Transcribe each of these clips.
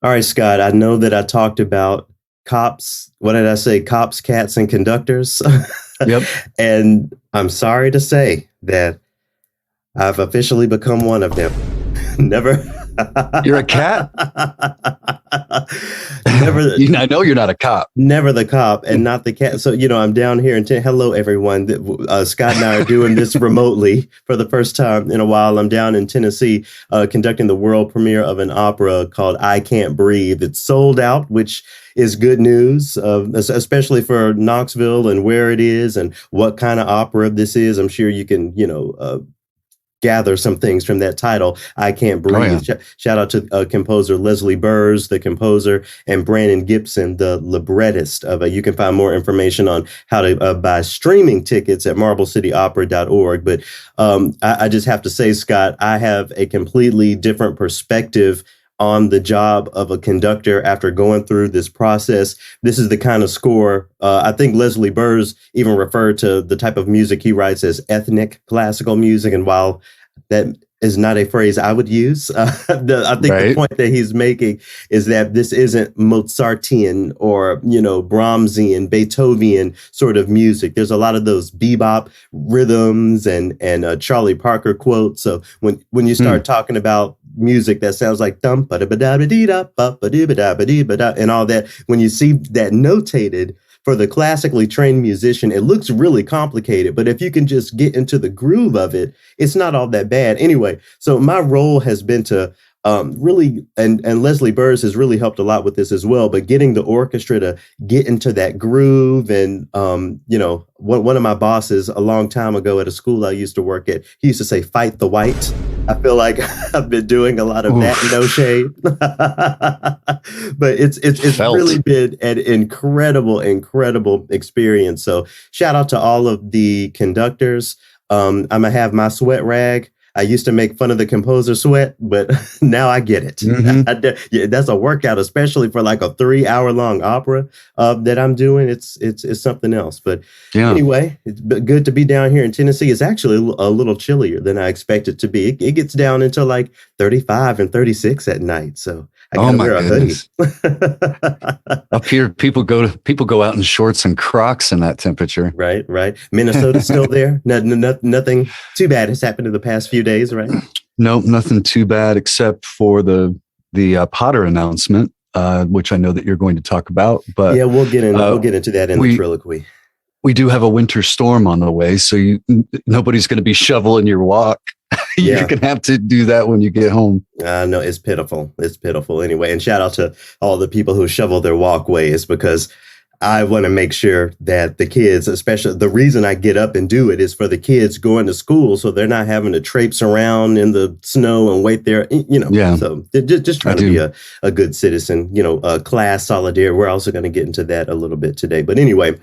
All right, Scott, I know that I talked about cops. What did I say? Cops, cats, and conductors. Yep. And I'm sorry to say that I've officially become one of them. Never. You're a cat? Never. I know you're not a cop. Never the cop and not the cat. So, I'm down here and hello, everyone. Scott and I are doing this remotely for the first time in a while. I'm down in Tennessee conducting the world premiere of an opera called I Can't Breathe. It's sold out, which is good news, especially for Knoxville and where it is and what kind of opera this is. I'm sure you can, gather some things from that title, I Can't Breathe. Oh, yeah. Shout out to composer Leslie Burrs, the composer, and Brandon Gibson, the librettist of it. You can find more information on how to buy streaming tickets at marblecityopera.org. But I just have to say, Scott, I have a completely different perspective on the job of a conductor after going through this process. This is the kind of score, I think Leslie Burrs even referred to the type of music he writes as ethnic classical music. And while that is not a phrase I would use, I think the point that he's making is that this isn't Mozartian or, Brahmsian, Beethovenian sort of music. There's a lot of those bebop rhythms and Charlie Parker quotes. So when you start talking about music that sounds like thump and all that, when you see that notated for the classically trained musician, it looks really complicated, but if you can just get into the groove of it, it's not all that bad. Anyway, so my role has been to really, and Leslie Burrs has really helped a lot with this as well, but getting the orchestra to get into that groove. And, one of my bosses a long time ago at a school I used to work at, he used to say, fight the white. I feel like I've been doing a lot of that, no shade. But it's really been an incredible experience. So shout out to all of the conductors. I'm gonna have my sweat rag. I used to make fun of the composer sweat, but now I get it. Mm-hmm. That's a workout, especially for like a 3-hour long opera that I'm doing. It's something else. But anyway, it's good to be down here in Tennessee. It's actually a little chillier than I expect it to be. It gets down into like 35 and 36 at night. So I gotta wear a hoodie. Up here, people go out in shorts and Crocs in that temperature. Right. Minnesota's still there. Nothing too bad has happened in the past few days, right? Nope, nothing too bad except for the Potter announcement, which I know that you're going to talk about. But yeah, we'll get into that in the Trilloquy. We do have a winter storm on the way, so nobody's going to be shoveling your walk. You're going to have to do that when you get home. No, it's pitiful. It's pitiful anyway. And shout out to all the people who shovel their walkways, because I want to make sure that the kids, especially the reason I get up and do it is for the kids going to school, so they're not having to traipse around in the snow and wait there, Yeah. So just trying to be a good citizen, class solidarity. We're also going to get into that a little bit today. But anyway,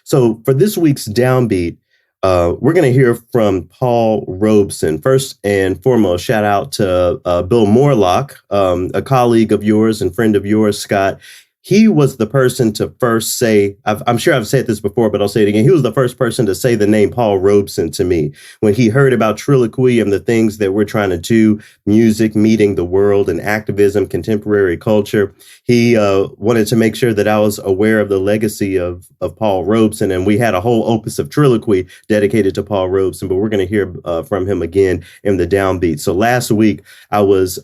so for this week's Downbeat, we're going to hear from Paul Robeson. First and foremost, shout out to Bill Morlock, a colleague of yours and friend of yours, Scott. He was the person to first say, I'm sure I've said this before, but I'll say it again. He was the first person to say the name Paul Robeson to me when he heard about TRILLOQUY and the things that we're trying to do, music, meeting the world, and activism, contemporary culture. He wanted to make sure that I was aware of the legacy of Paul Robeson. And we had a whole opus of TRILLOQUY dedicated to Paul Robeson, but we're going to hear from him again in the Downbeat. So last week I was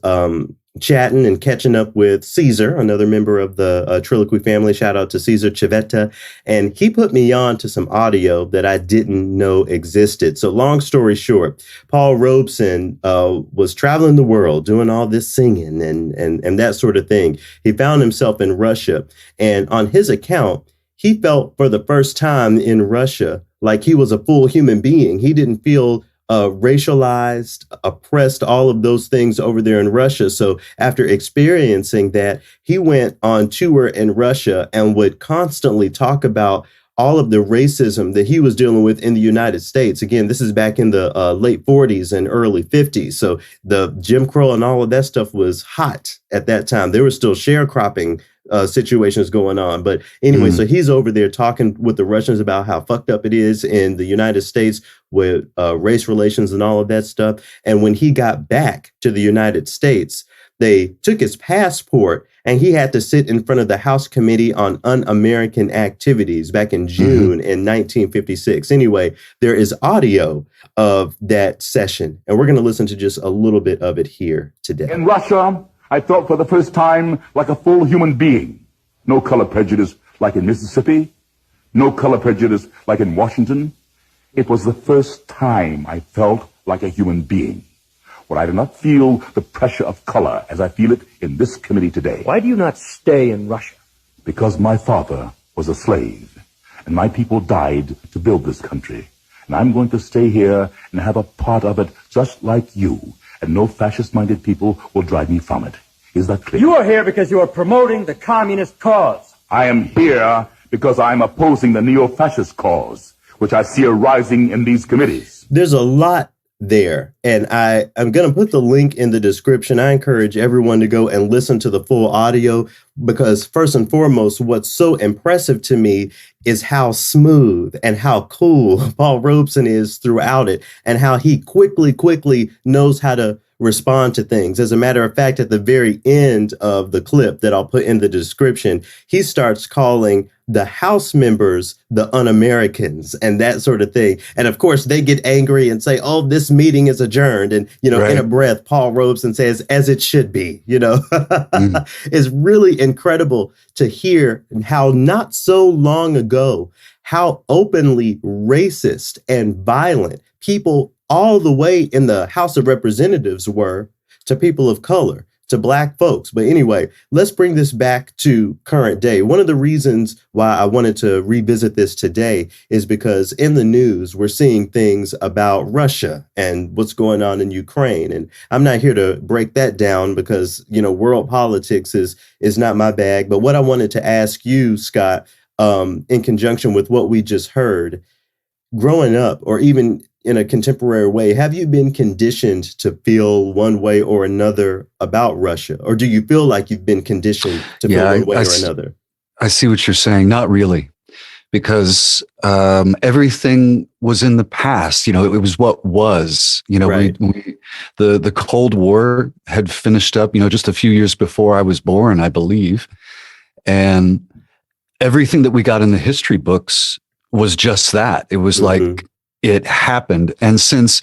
chatting and catching up with Caesar, another member of the TRILLOQUY family. Shout out to Caesar Civetta. And he put me on to some audio that I didn't know existed. So long story short, Paul Robeson was traveling the world doing all this singing and that sort of thing. He found himself in Russia. And on his account, he felt for the first time in Russia like he was a full human being. He didn't feel racialized, oppressed, all of those things over there in Russia. So after experiencing that, he went on tour in Russia and would constantly talk about all of the racism that he was dealing with in the United States. Again, this is back in the late 40s and early 50s. So the Jim Crow and all of that stuff was hot at that time. There were still sharecropping situations going on. But anyway, so he's over there talking with the Russians about how fucked up it is in the United States with race relations and all of that stuff. And when he got back to the United States, they took his passport and he had to sit in front of the House Committee on Un-American Activities back in June in 1956. Anyway, there is audio of that session, and we're going to listen to just a little bit of it here today. In Russia, I felt for the first time like a full human being. No color prejudice like in Mississippi. No color prejudice like in Washington. It was the first time I felt like a human being, where I did not feel the pressure of color as I feel it in this committee today. Why do you not stay in Russia? Because my father was a slave, and my people died to build this country. And I'm going to stay here and have a part of it just like you, and no fascist-minded people will drive me from it. Is that clear? You are here because you are promoting the communist cause. I am here because I'm opposing the neo-fascist cause, which I see arising in these committees. There's a lot there, and I'm going to put the link in the description. I encourage everyone to go and listen to the full audio, because first and foremost, what's so impressive to me is how smooth and how cool Paul Robeson is throughout it, and how he quickly knows how to respond to things. As a matter of fact, at the very end of the clip that I'll put in the description, he starts calling the House members the Un-Americans and that sort of thing. And of course, they get angry and say, oh, this meeting is adjourned. And, right. In a breath, Paul Robeson says, as it should be, It's really incredible to hear how not so long ago, how openly racist and violent people all the way in the House of Representatives were to people of color, to Black folks. But anyway, let's bring this back to current day. One of the reasons why I wanted to revisit this today is because in the news, we're seeing things about Russia and what's going on in Ukraine. And I'm not here to break that down because, world politics is not my bag. But what I wanted to ask you, Scott, in conjunction with what we just heard, growing up, or even in a contemporary way, have you been conditioned to feel one way or another about Russia? Or do you feel like you've been conditioned to feel one way or another? I see what you're saying. Not really, because everything was in the past. It was what was. Right. The Cold War had finished up, just a few years before I was born, I believe. And everything that we got in the history books was just that. It was like, it happened. And since,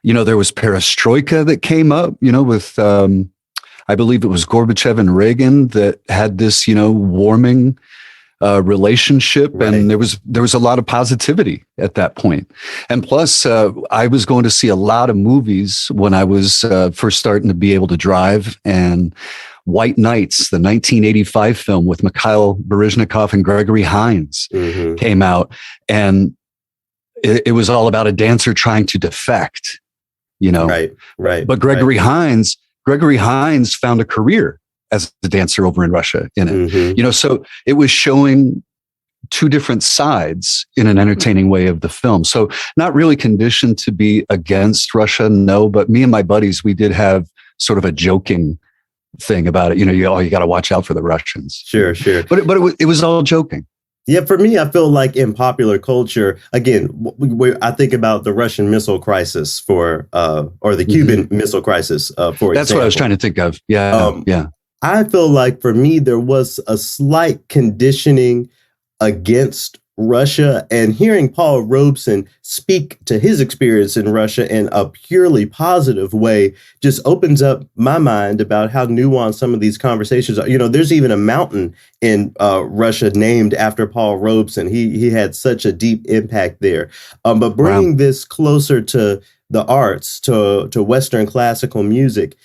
there was perestroika that came up, with, I believe it was Gorbachev and Reagan that had this, warming relationship. Right. And there was a lot of positivity at that point. And plus, I was going to see a lot of movies when I was first starting to be able to drive. And White Nights, the 1985 film with Mikhail Baryshnikov and Gregory Hines came out. And it was all about a dancer trying to defect, Right. But Gregory Hines found a career as a dancer over in Russia in it, so it was showing two different sides in an entertaining way of the film. So not really conditioned to be against Russia, no, but me and my buddies, we did have sort of a joking thing about it. You got to watch out for the Russians. Sure. But it was all joking. Yeah, for me, I feel like in popular culture, again, I think about the Russian Missile Crisis or the Cuban Missile Crisis, for example. That's what I was trying to think of. Yeah. I feel like for me, there was a slight conditioning against Russia, and hearing Paul Robeson speak to his experience in Russia in a purely positive way just opens up my mind about how nuanced some of these conversations are. There's even a mountain in Russia named after Paul Robeson. He had such a deep impact there. But bringing this closer to the arts, to Western classical music,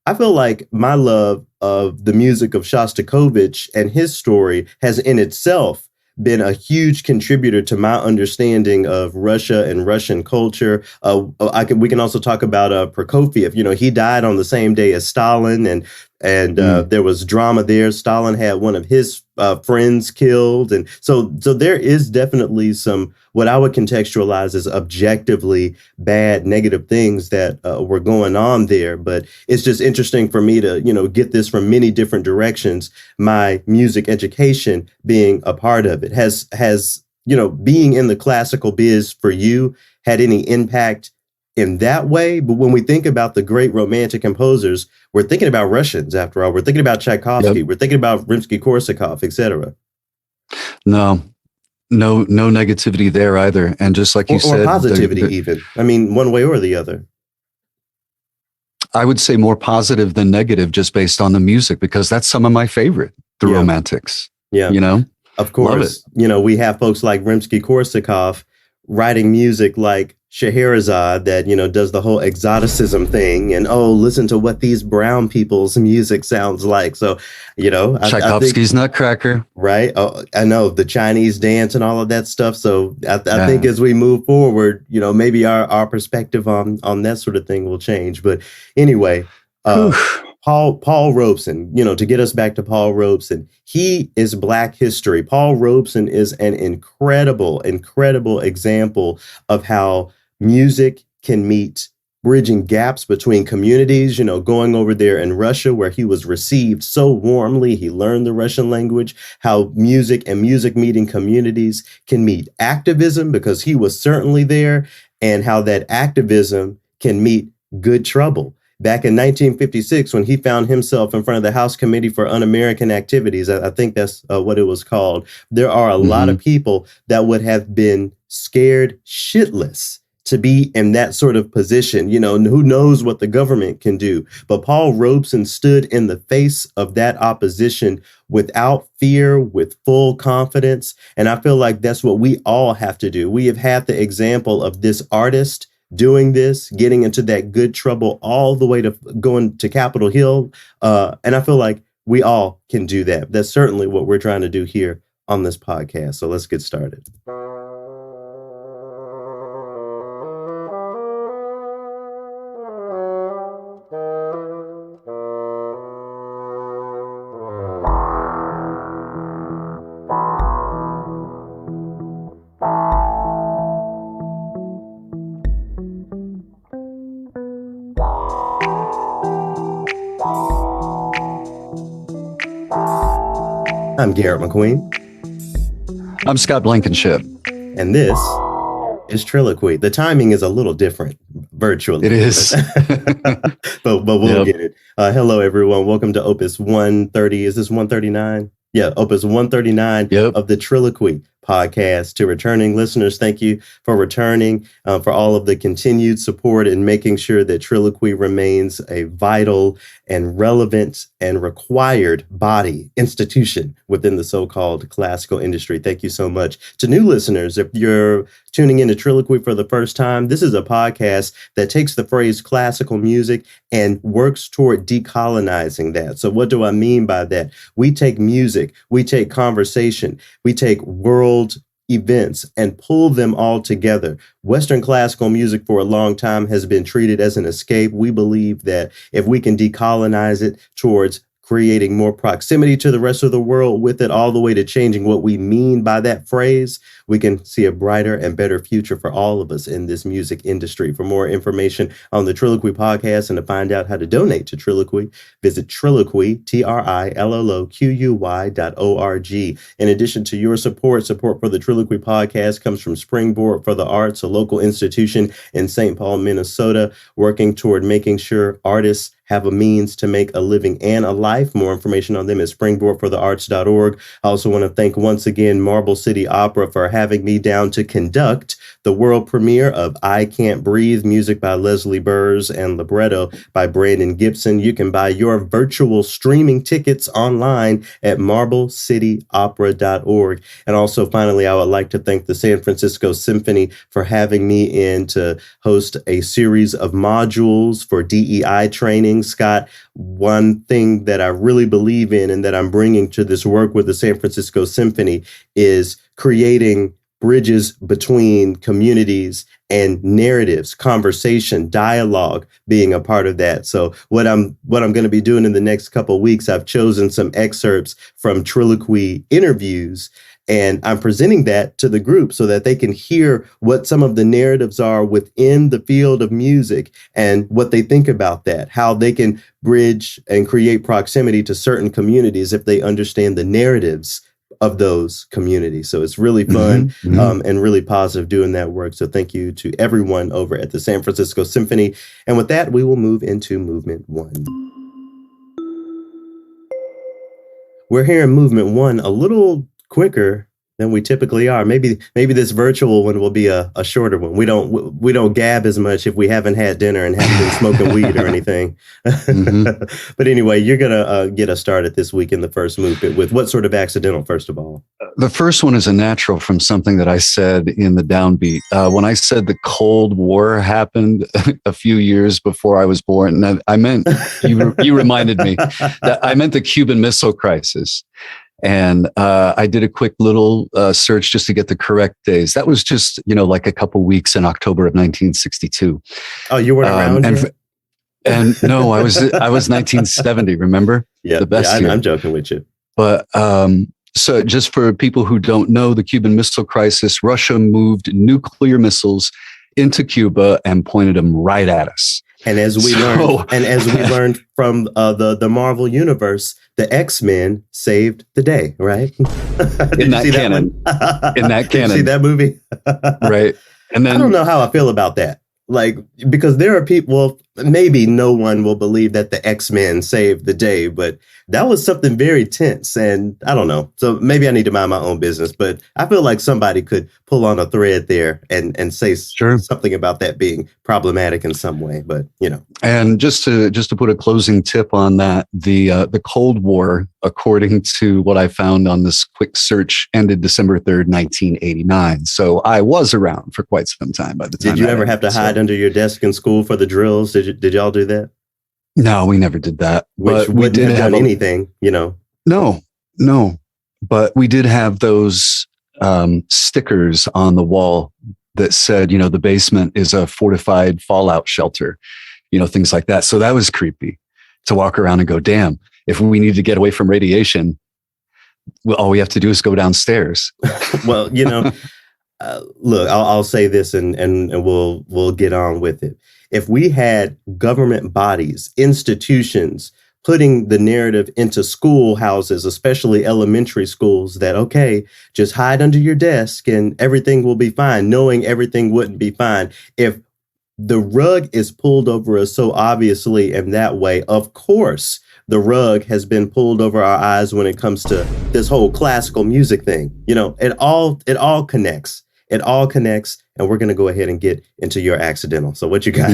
I feel like my love of the music of Shostakovich and his story has in itself been a huge contributor to my understanding of Russia and Russian culture. We can also talk about Prokofiev. He died on the same day as Stalin, and there was drama there. Stalin had one of his friends killed, and so there is definitely some what I would contextualize as objectively bad, negative things that were going on there. But it's just interesting for me to get this from many different directions. My music education being a part of it has being in the classical biz for you had any impact in that way. But when we think about the great romantic composers, we're thinking about Russians, after all. We're thinking about Tchaikovsky. Yep. We're thinking about Rimsky-Korsakov, etc. No, no negativity there either. And just like you said, or positivity even. I mean, one way or the other. I would say more positive than negative just based on the music, because that's some of my favorite, the Romantics. Yeah. You know? Of course, you know, we have folks like Rimsky-Korsakov writing music like Scheherazade that, you know, does the whole exoticism thing and, oh, listen to what these brown people's music sounds like. So, you know, Tchaikovsky's Nutcracker. Right. Oh, I know, the Chinese dance and all of that stuff. So I think as we move forward, you know, maybe our perspective on that sort of thing will change. But anyway, Paul Robeson, you know, to get us back to Paul Robeson, he is Black history. Paul Robeson is an incredible example of how music can meet bridging gaps between communities, you know, going over there in Russia where he was received so warmly. He learned the Russian language, how music and music meeting communities can meet activism, because he was certainly there, and how that activism can meet good trouble. Back in 1956, when he found himself in front of the House Committee for Un-American Activities, I think that's what it was called, there are a lot of people that would have been scared shitless to be in that sort of position. You know, who knows what the government can do. But Paul Robeson stood in the face of that opposition without fear, with full confidence. And I feel like that's what we all have to do. We have had the example of this artist doing this, getting into that good trouble, all the way to going to Capitol Hill. And I feel like we all can do that. That's certainly what we're trying to do here on this podcast. So let's get started. I'm Garrett McQueen. I'm Scott Blankenship. And this is TRILLOQUY. The timing is a little different virtually. It is. but we'll get it. Hello, everyone. Welcome to Opus 130. Is this 139? Yeah, Opus 139 of the TRILLOQUY podcast. To returning listeners, thank you for returning, for all of the continued support and making sure that TRILLOQUY remains a vital and relevant and required body institution within the so-called classical industry. Thank you so much. To new listeners, if you're tuning into TRILLOQUY for the first time, this is a podcast that takes the phrase classical music and works toward decolonizing that. So what do I mean by that? We take music, we take conversation, we take world events and pull them all together. Western classical music for a long time has been treated as an escape. We believe that if we can decolonize it towards creating more proximity to the rest of the world with it, all the way to changing what we mean by that phrase, we can see a brighter and better future for all of us in this music industry. For more information on the TRILLOQUY podcast and to find out how to donate to TRILLOQUY, visit TRILLOQUY, TRILLOQUY.org. In addition to your support for the TRILLOQUY podcast comes from Springboard for the Arts, a local institution in St. Paul, Minnesota, working toward making sure artists have a means to make a living and a life. More information on them is springboardforthearts.org. I also want to thank once again Marble City Opera for having me down to conduct the world premiere of I Can't Breathe, music by Leslie Burrs and libretto by Brandon Gibson. You can buy your virtual streaming tickets online at marblecityopera.org. And also, finally, I would like to thank the San Francisco Symphony for having me in to host a series of modules for DEI training. Scott, one thing that I really believe in and that I'm bringing to this work with the San Francisco Symphony is creating bridges between communities and narratives, conversation, dialogue being a part of that. So what I'm going to be doing in the next couple of weeks, I've chosen some excerpts from TRILLOQUY interviews, and I'm presenting that to the group so that they can hear what some of the narratives are within the field of music and what they think about that, how they can bridge and create proximity to certain communities if they understand the narratives of those communities. So it's really fun and really positive doing that work. So thank you to everyone over at the San Francisco Symphony. And with that, we will move into movement 1. We're here in movement 1 a little quicker than we typically are. Maybe this virtual one will be a shorter one. We don't gab as much if we haven't had dinner and haven't been smoking weed or anything. But anyway, you're gonna get us started this week in the first movement with what sort of accidental, first of all? The first one is a natural from something that I said in the downbeat. When I said the Cold War happened a few years before I was born, and I meant, you reminded me, that I meant the Cuban Missile Crisis. And I did a quick little search just to get the correct days. That was just, like a couple weeks in October of 1962. Oh, you weren't around yet? And no, I was 1970, remember? Yeah, the best year. I'm joking with you. But so just for people who don't know, the Cuban Missile Crisis, Russia moved nuclear missiles into Cuba and pointed them right at us. And as we learned from the Marvel universe, the X-Men saved the day, right? In that canon. In that canon. Did you see that movie? Right. And then I don't know how I feel about that. Like, because there are people, well, maybe no one will believe that the X-Men saved the day, but that was something very tense. And I don't know. So maybe I need to mind my own business, but I feel like somebody could pull on a thread there and say something about that being problematic in some way, but And just to put a closing tip on that, the Cold War, according to what I found on this quick search, ended December 3rd, 1989. So I was around for quite some time by the time. Did you ever have to hide under your desk in school for the drills? Did y'all do that? No, we never did that. Which we didn't have done anything, No. But we did have those stickers on the wall that said, the basement is a fortified fallout shelter, things like that. So that was creepy to walk around and go, damn, if we need to get away from radiation, well, all we have to do is go downstairs. Well, look, I'll say this and we'll get on with it. If we had government bodies, institutions, putting the narrative into schoolhouses, especially elementary schools, that, okay, just hide under your desk and everything will be fine, knowing everything wouldn't be fine. If the rug is pulled over us so obviously in that way, of course, the rug has been pulled over our eyes when it comes to this whole classical music thing. It all connects. It all connects, and we're going to go ahead and get into your accidental. So what you got?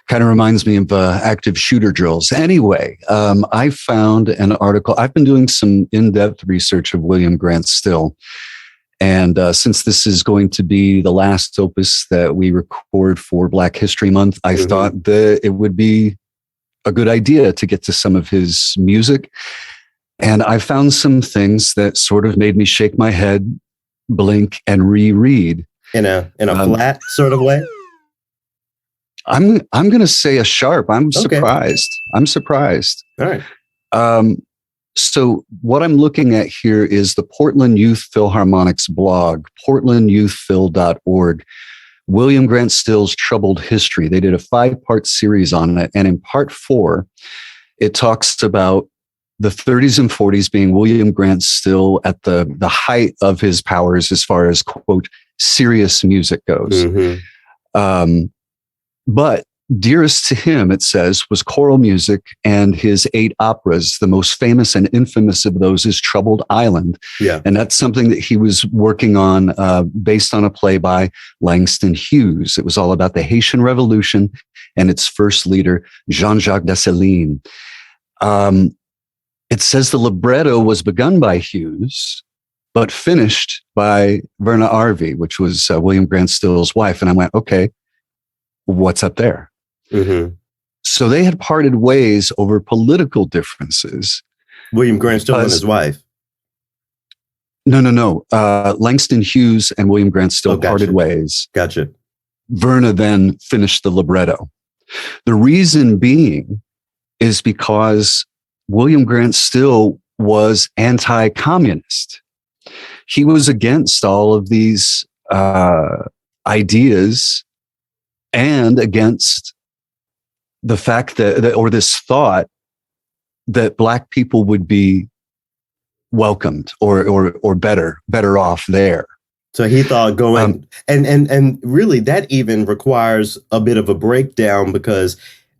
Kind of reminds me of active shooter drills. Anyway, I found an article. I've been doing some in-depth research of William Grant Still. And since this is going to be the last opus that we record for Black History Month, I thought that it would be a good idea to get to some of his music. And I found some things that sort of made me shake my head, blink, and reread in a flat sort of way. I'm going to say a sharp. I'm surprised. All right. So what I'm looking at here is the Portland Youth Philharmonic's blog, portlandyouthphil.org. William Grant Still's Troubled History. They did a 5-part series on it, and in part 4, it talks about the 30s and 40s being William Grant Still at the height of his powers as far as, quote, serious music goes. But dearest to him, it says, was choral music and his 8 operas. The most famous and infamous of those is Troubled Island. Yeah. And that's something that he was working on based on a play by Langston Hughes. It was all about the Haitian Revolution and its first leader, Jean-Jacques Dessalines. It says the libretto was begun by Hughes, but finished by Verna Arvey, which was William Grant Still's wife. And I went, okay, what's up there? So they had parted ways over political differences. William Grant Still and his wife? No. Langston Hughes and William Grant Still parted ways. Gotcha. Verna then finished the libretto. The reason being is because William Grant Still was anti-communist. He was against all of these ideas and against the fact that, or this thought that Black people would be welcomed or better off there. So he thought going and really that even requires a bit of a breakdown, because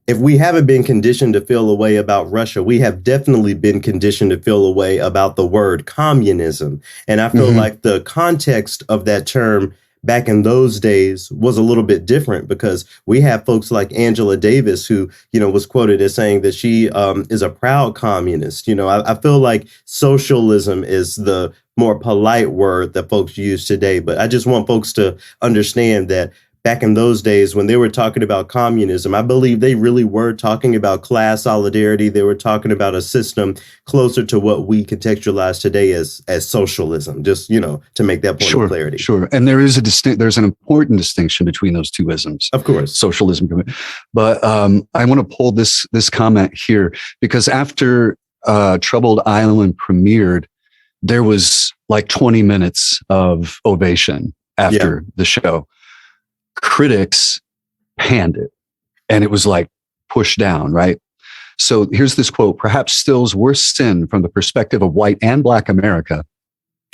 if we haven't been conditioned to feel a way about Russia, we have definitely been conditioned to feel a way about the word communism. And I feel like the context of that term back in those days was a little bit different, because we have folks like Angela Davis, who, was quoted as saying that she is a proud communist. I feel like socialism is the more polite word that folks use today. But I just want folks to understand that back in those days, when they were talking about communism, I believe they really were talking about class solidarity. They were talking about a system closer to what we contextualize today as socialism, just, to make that point of clarity. Sure. And there's an important distinction between those two isms. Of course. Socialism. But I want to pull this comment here, because after Troubled Island premiered, there was like 20 minutes of ovation after the show. Critics panned it, and it was like pushed down, right? So here's this quote: "Perhaps Still's worst sin from the perspective of white and black America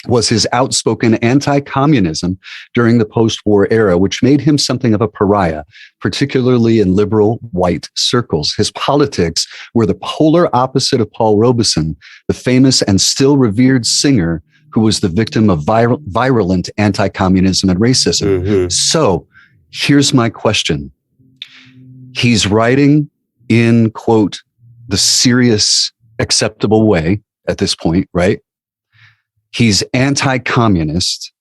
was his outspoken anti-communism during the post-war era, which made him something of a pariah, particularly in liberal white circles. His politics were the polar opposite of Paul Robeson, the famous and still revered singer who was the victim of virulent anti-communism and racism." So here's my question. He's writing in, quote, the serious, acceptable way at this point, right? He's anti-communist,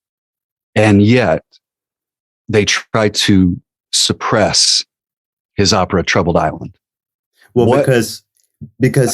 and yet they try to suppress his opera Troubled Island. Well, because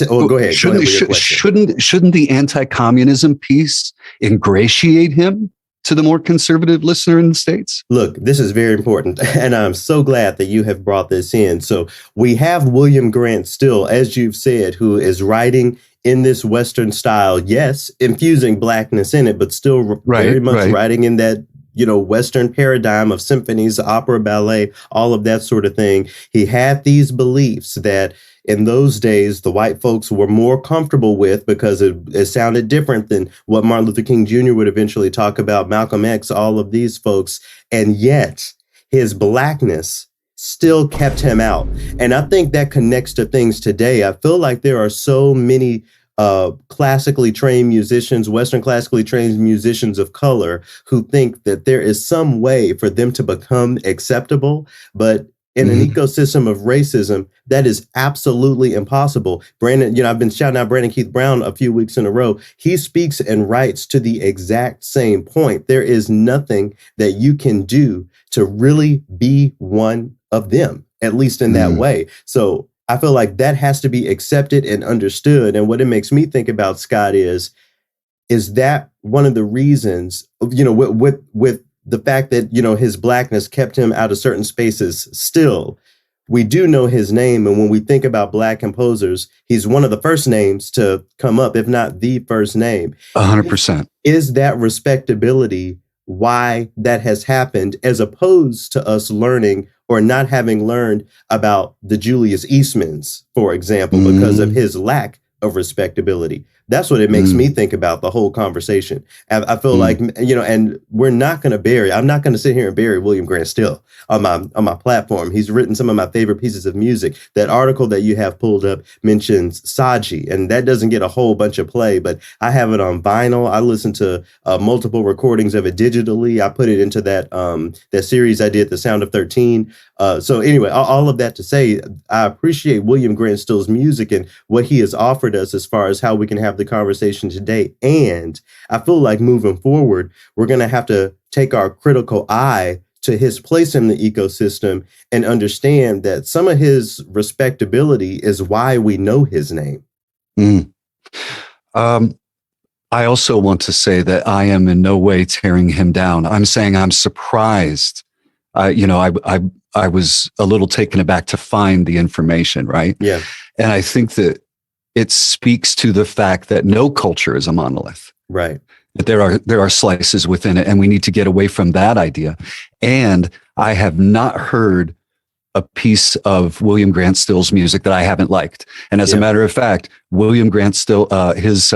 go ahead. Shouldn't the anti-communism piece ingratiate him to the more conservative listener in the States? Look, this is very important, and I'm so glad that you have brought this in. So we have William Grant Still, as you've said, who is writing in this Western style, yes, infusing blackness in it, but still very much writing in that, Western paradigm of symphonies, opera, ballet, all of that sort of thing. He had these beliefs that in those days, the white folks were more comfortable with, because it sounded different than what Martin Luther King Jr. would eventually talk about, Malcolm X, all of these folks. And yet his blackness still kept him out. And I think that connects to things today. I feel like there are so many classically trained musicians, Western classically trained musicians of color, who think that there is some way for them to become acceptable, but in an ecosystem of racism, that is absolutely impossible. Brandon, I've been shouting out Brandon Keith Brown a few weeks in a row. He speaks and writes to the exact same point. There is nothing that you can do to really be one of them, at least in that way. So I feel like that has to be accepted and understood. And what it makes me think about, Scott, is that one of the reasons, with the fact that, his blackness kept him out of certain spaces. Still, we do know his name. And when we think about black composers, he's one of the first names to come up, if not the first name. 100%. Is that respectability why that has happened, as opposed to us learning or not having learned about the Julius Eastmans, for example, because of his lack of respectability? That's what it makes me think about the whole conversation. I feel like, and we're not going to I'm not going to sit here and bury William Grant Still on my platform. He's written some of my favorite pieces of music. That article that you have pulled up mentions Saji, and that doesn't get a whole bunch of play, but I have it on vinyl. I listened to multiple recordings of it digitally. I put it into that series I did, The Sound of 13. So anyway, all of that to say, I appreciate William Grant Still's music and what he has offered us as far as how we can have the conversation today. And I feel like moving forward, we're going to have to take our critical eye to his place in the ecosystem and understand that some of his respectability is why we know his name. I also want to say that I am in no way tearing him down. I'm saying I'm surprised. I was a little taken aback to find the information, right? Yeah. And I think that it speaks to the fact that no culture is a monolith. Right. That there are slices within it, and we need to get away from that idea. And I have not heard a piece of William Grant Still's music that I haven't liked. And as a matter of fact, William Grant Still, his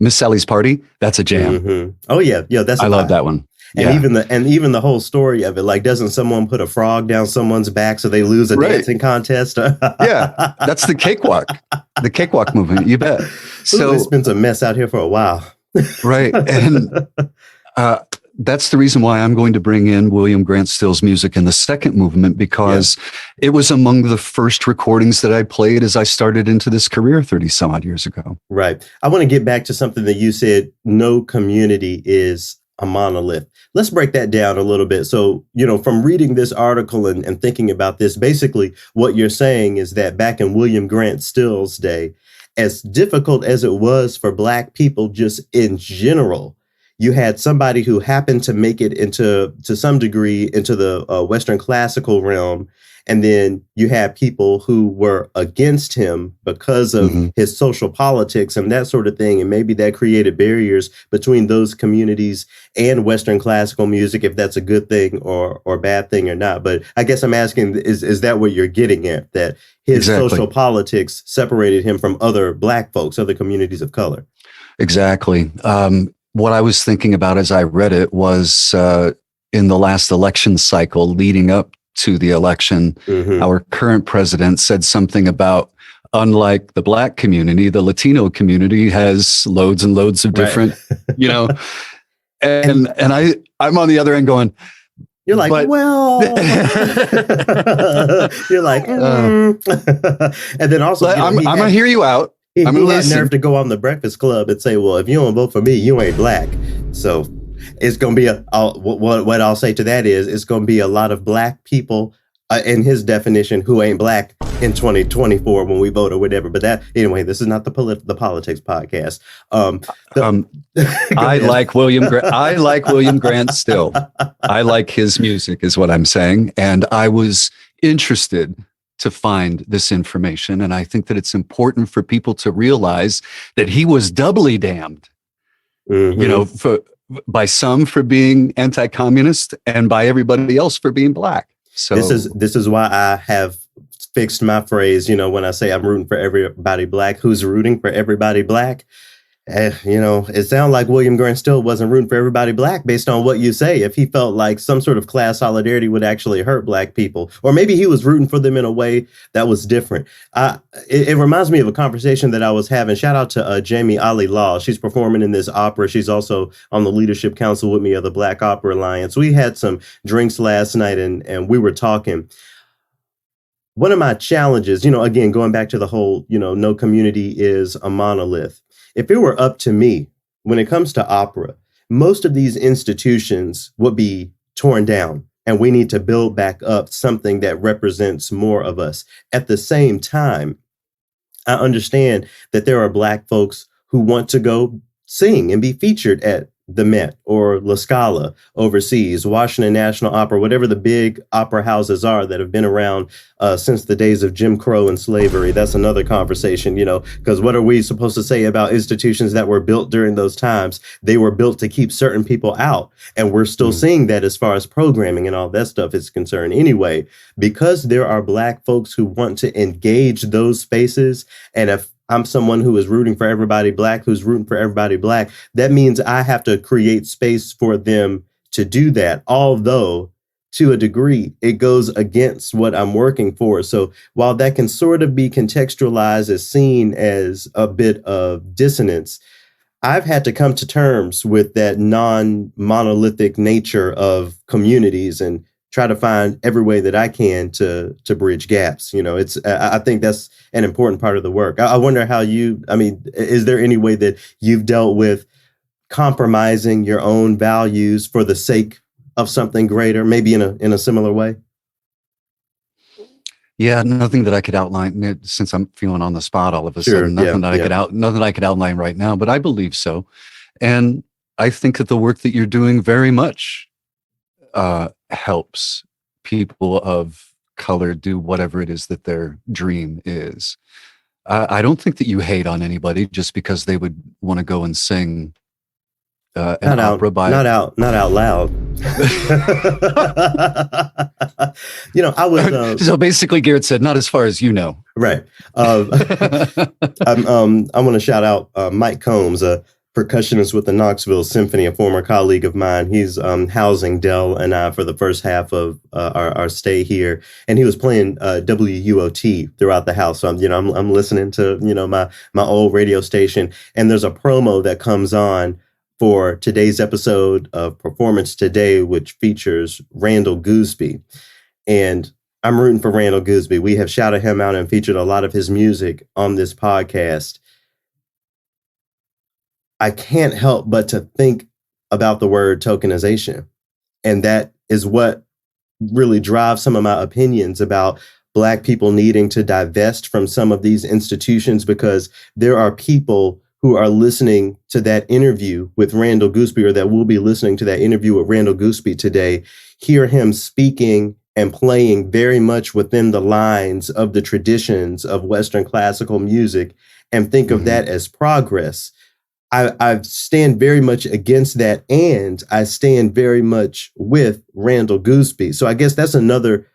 Miss Sally's Party, that's a jam. Mm-hmm. Oh yeah, that's I love that one. And even the whole story of it, like, doesn't someone put a frog down someone's back so they lose a dancing contest? Yeah, that's the cakewalk movement. You bet. So it's been a mess out here for a while, right? And that's the reason why I'm going to bring in William Grant Still's music in the second movement, because it was among the first recordings that I played as I started into this career 30 some odd years ago. Right. I want to get back to something that you said. No community is a monolith. Let's break that down a little bit. So, from reading this article and thinking about this, basically what you're saying is that back in William Grant Still's day, as difficult as it was for Black people just in general, you had somebody who happened to make it to some degree into the Western classical realm. And then you had people who were against him because of his social politics and that sort of thing. And maybe that created barriers between those communities and Western classical music, if that's a good thing or bad thing or not. But I guess I'm asking, is that what you're getting at? That his social politics separated him from other Black folks, other communities of color? Exactly. What I was thinking about as I read it was in the last election cycle leading up to the election, our current president said something about, unlike the Black community, the Latino community has loads and loads of different, and I'm on the other end going, you're like, well, you're like, and then also, I'm gonna hear you out. He had nerve to go on the Breakfast Club and say, well, if you don't vote for me, you ain't Black. So it's going to be what I'll say to that is it's going to be a lot of Black people in his definition who ain't Black in 2024 when we vote or whatever. But that, anyway, this is not the politics podcast. I like William Grant Still. I like his music is what I'm saying. And I was interested to find this information. And I think that it's important for people to realize that he was doubly damned, by some for being anti-communist and by everybody else for being Black. So this is why I have fixed my phrase, when I say I'm rooting for everybody Black, who's rooting for everybody Black? It sounds like William Grant Still wasn't rooting for everybody Black based on what you say. If he felt like some sort of class solidarity would actually hurt Black people, or maybe he was rooting for them in a way that was different. It reminds me of a conversation that I was having. Shout out to Jamie Ali Law. She's performing in this opera. She's also on the leadership council with me of the Black Opera Alliance. We had some drinks last night and we were talking. One of my challenges, again, going back to the whole, no community is a monolith. If it were up to me, when it comes to opera, most of these institutions would be torn down, and we need to build back up something that represents more of us. At the same time, I understand that there are Black folks who want to go sing and be featured at the Met or La Scala overseas, Washington National Opera, whatever the big opera houses are that have been around since the days of Jim Crow and slavery. That's another conversation, because what are we supposed to say about institutions that were built during those times? They were built to keep certain people out. And we're still seeing that as far as programming and all that stuff is concerned. Anyway, because there are Black folks who want to engage those spaces, and if I'm someone who is rooting for everybody Black, who's rooting for everybody Black, that means I have to create space for them to do that. Although, to a degree, it goes against what I'm working for. So while that can sort of be contextualized as seen as a bit of dissonance, I've had to come to terms with that non-monolithic nature of communities and try to find every way that I can to bridge gaps. I think that's an important part of the work. I wonder how is there any way that you've dealt with compromising your own values for the sake of something greater, maybe in a similar way? Yeah, nothing that I could outline since I'm feeling on the spot all of a sudden. Nothing I could outline right now, but I believe so. And I think that the work that you're doing very much helps people of color do whatever it is that their dream is. I don't think that you hate on anybody just because they would want to go and sing an opera by not out loud. I was so basically Garrett said, not as far as you know. Right. I want to shout out Mike Combs, percussionist with the Knoxville Symphony, a former colleague of mine. He's housing Dell and I for the first half of our stay here, and he was playing WUOT throughout the house. So I'm listening to my old radio station, and there's a promo that comes on for today's episode of Performance Today, which features Randall Gooseby, and I'm rooting for Randall Gooseby. We have shouted him out and featured a lot of his music on this podcast. I can't help but to think about the word tokenization. And that is what really drives some of my opinions about Black people needing to divest from some of these institutions, because there are people who are listening to that interview with Randall Gooseby, or that will be listening to that interview with Randall Gooseby today, hear him speaking and playing very much within the lines of the traditions of Western classical music, and think of that as progress. I stand very much against that, and I stand very much with Randall Gooseby. So I guess that's another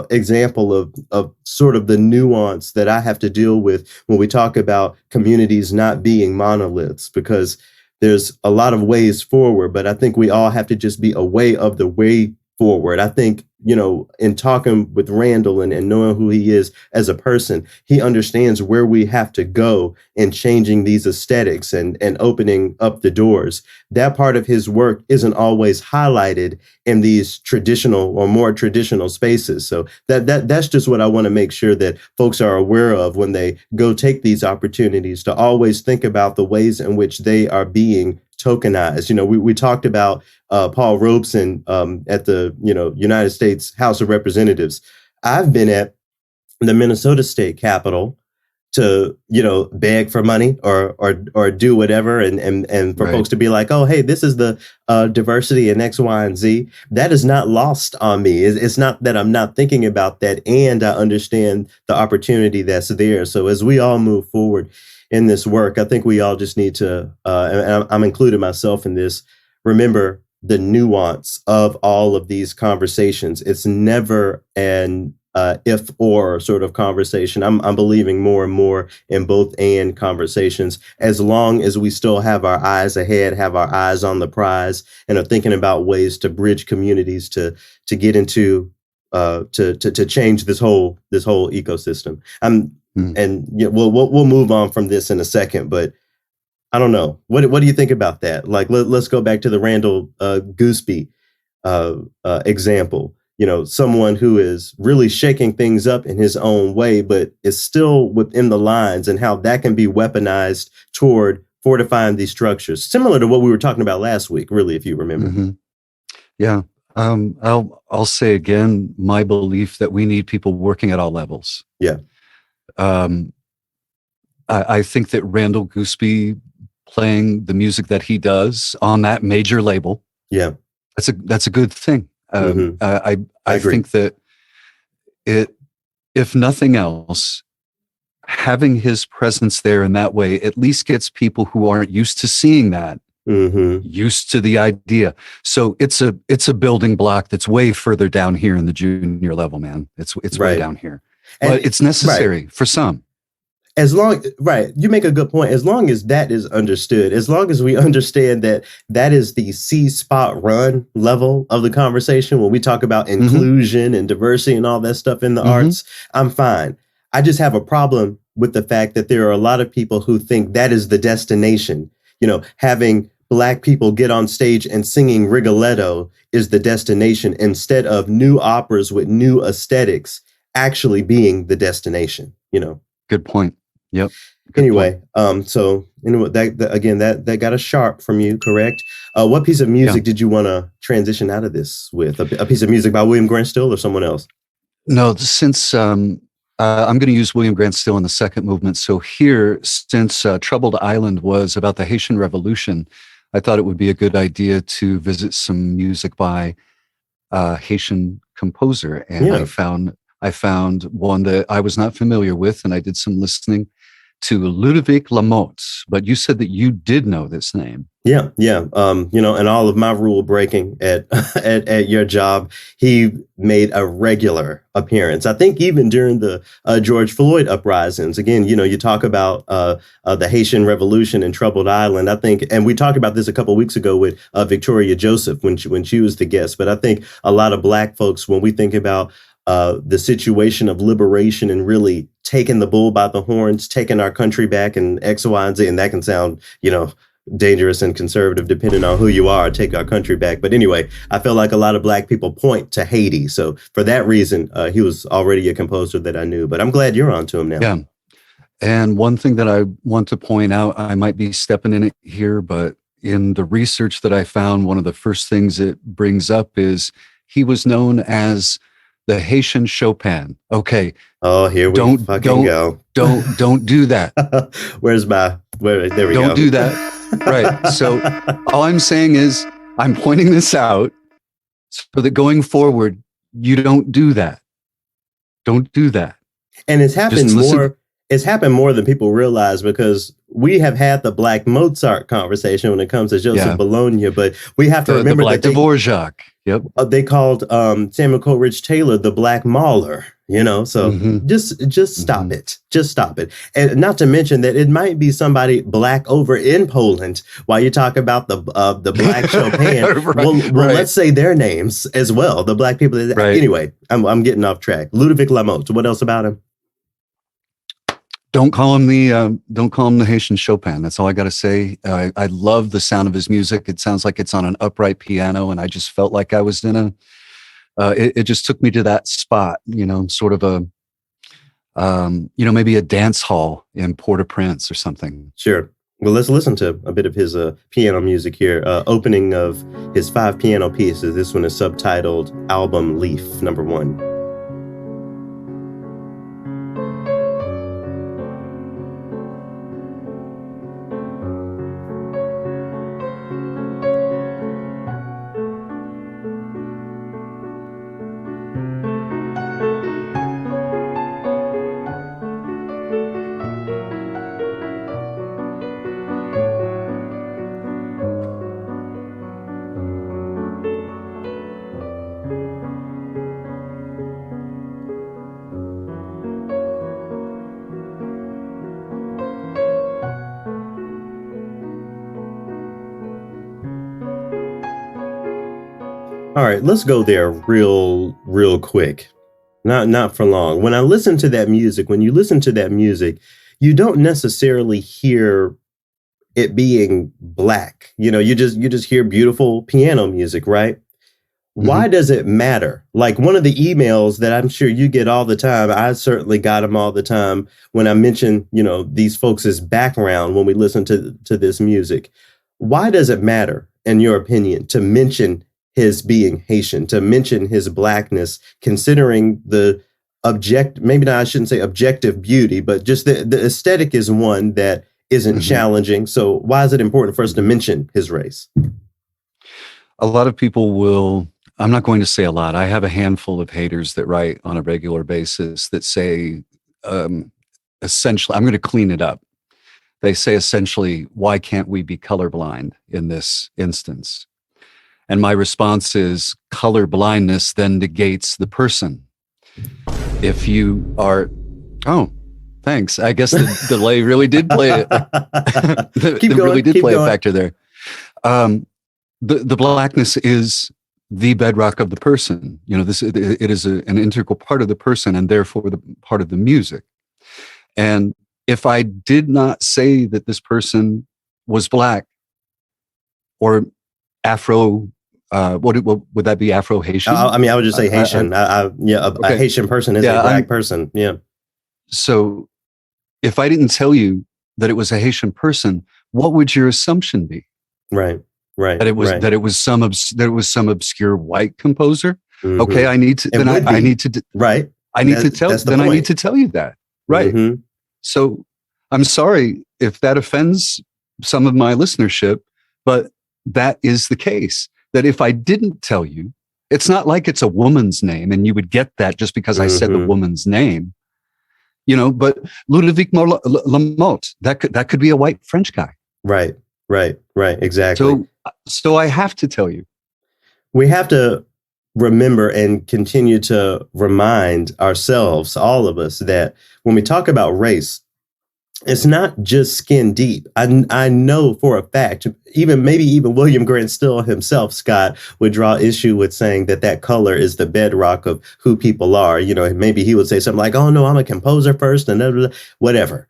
example of sort of the nuance that I have to deal with when we talk about communities not being monoliths, because there's a lot of ways forward, but I think we all have to just be aware of the way forward. I think, in talking with Randall and knowing who he is as a person, he understands where we have to go in changing these aesthetics and opening up the doors. That part of his work isn't always highlighted in these traditional or more traditional spaces. So that's just what I want to make sure that folks are aware of when they go take these opportunities, to always think about the ways in which they are being tokenized. We talked about Paul Robeson at the United States House of Representatives. I've been at the Minnesota State Capitol to beg for money or do whatever, and for folks to be like, oh, hey, this is the diversity in X, Y, and Z. That is not lost on me. It's not that I'm not thinking about that, and I understand the opportunity that's there. So as we all move forward in this work, I think we all just need to, and I'm including myself in this, remember the nuance of all of these conversations. It's never an if or sort of conversation. I'm believing more and more in both and conversations, as long as we still have our eyes ahead, have our eyes on the prize, and are thinking about ways to bridge communities to get into to change this whole ecosystem. And we'll move on from this in a second, but I don't know. What do you think about that? Like, let's go back to the Randall Gooseby example. Someone who is really shaking things up in his own way, but is still within the lines, and how that can be weaponized toward fortifying these structures, similar to what we were talking about last week, really, if you remember. Mm-hmm. Yeah. I'll say again, my belief that we need people working at all levels. Yeah. I think that Randall Gooseby playing the music that he does on that major label, that's a good thing. I think that if nothing else, having his presence there in that way at least gets people who aren't used to seeing that used to the idea. So it's a building block that's way further down here in the junior level, man. It's way down here. But it's necessary for some. As long, you make a good point. As long as that is understood, as long as we understand that is the C spot run level of the conversation, when we talk about inclusion and diversity and all that stuff in the arts, I'm fine. I just have a problem with the fact that there are a lot of people who think that is the destination. Having Black people get on stage and singing Rigoletto is the destination, instead of new operas with new aesthetics actually being the destination. Good point. Yep. Good anyway, so that got a sharp from you, correct? What piece of music did you want to transition out of this with? A piece of music by William Grant Still or someone else? No, since I'm going to use William Grant Still in the second movement. So here, since Troubled Island was about the Haitian Revolution, I thought it would be a good idea to visit some music by a Haitian composer, and I found one that I was not familiar with, and I did some listening to Ludovic Lamothe. But you said that you did know this name. Yeah. And all of my rule breaking at at your job, he made a regular appearance. I think even during the George Floyd uprisings. Again, you talk about the Haitian Revolution in Troubled Island. I think, and we talked about this a couple of weeks ago with Victoria Joseph when she was the guest. But I think a lot of Black folks, when we think about the situation of liberation and really taking the bull by the horns, taking our country back, and X, Y, and Z, and that can sound, dangerous and conservative depending on who you are, take our country back. But anyway, I feel like a lot of Black people point to Haiti. So for that reason, he was already a composer that I knew, but I'm glad you're on to him now. Yeah. And one thing that I want to point out, I might be stepping in it here, but in the research that I found, one of the first things it brings up is he was known as the Haitian Chopin. Okay. Oh, here we go. Don't do that. There we go. Don't do that. Right. So all I'm saying is I'm pointing this out so that going forward, you don't do that. Don't do that. And it's happened more. It's happened more than people realize, because we have had the Black Mozart conversation when it comes to Joseph Bologna, but we have to remember the Black Dvorak. Yep. They called Samuel Coleridge Taylor the Black Mahler. So just stop it. Just stop it. And not to mention that it might be somebody Black over in Poland while you talk about the Black Chopin. Well, let's say their names as well. The Black people. Right. Anyway, I'm getting off track. Ludovic Lamothe. What else about him? Don't call him the Haitian Chopin. That's all I got to say. I love the sound of his music. It sounds like it's on an upright piano, and I just felt like I was in it just took me to that spot, sort of maybe a dance hall in Port-au-Prince or something. Sure. Well, let's listen to a bit of his piano music here. Opening of his 5 piano pieces. This one is subtitled Album Leaf Number 1. All right, let's go there real quick. Not for long. When you listen to that music, you don't necessarily hear it being Black. You just hear beautiful piano music, right? Mm-hmm. Why does it matter? Like one of the emails that I'm sure you get all the time, I certainly got them all the time when I mention, these folks' background when we listen to this music. Why does it matter, in your opinion, to mention his being Haitian, to mention his Blackness, considering the I shouldn't say objective beauty, but just the aesthetic is one that isn't challenging. So why is it important for us to mention his race? A lot of people I'm not going to say a lot. I have a handful of haters that write on a regular basis that say, essentially, I'm going to clean it up. They say essentially, why can't we be colorblind in this instance? And my response is color blindness then negates the person. If you are, thanks. I guess the delay really did play a factor there. The Blackness is the bedrock of the person. It is an integral part of the person, and therefore the part of the music. And if I did not say that this person was Black or Afro, what would that be? Afro-Haitian? I would just say Haitian. A Haitian person is a Black person. Yeah. So if I didn't tell you that it was a Haitian person, what would your assumption be? Right. That it was some obscure white composer. Mm-hmm. Okay, I need to tell you that. Right. Mm-hmm. So I'm sorry if that offends some of my listenership, but that is the case. That if I didn't tell you, it's not like it's a woman's name and you would get that just because I said the woman's name, but Ludovic Lamothe, that could be a white French guy. Right. Right. Exactly. So I have to tell you, We have to remember and continue to remind ourselves, all of us, that when we talk about race, it's not just skin deep. I know for a fact, maybe even William Grant Still himself, Scott, would draw issue with saying that color is the bedrock of who people are. You know, maybe he would say something like, "Oh no, I'm a composer first," and blah, blah, blah, whatever.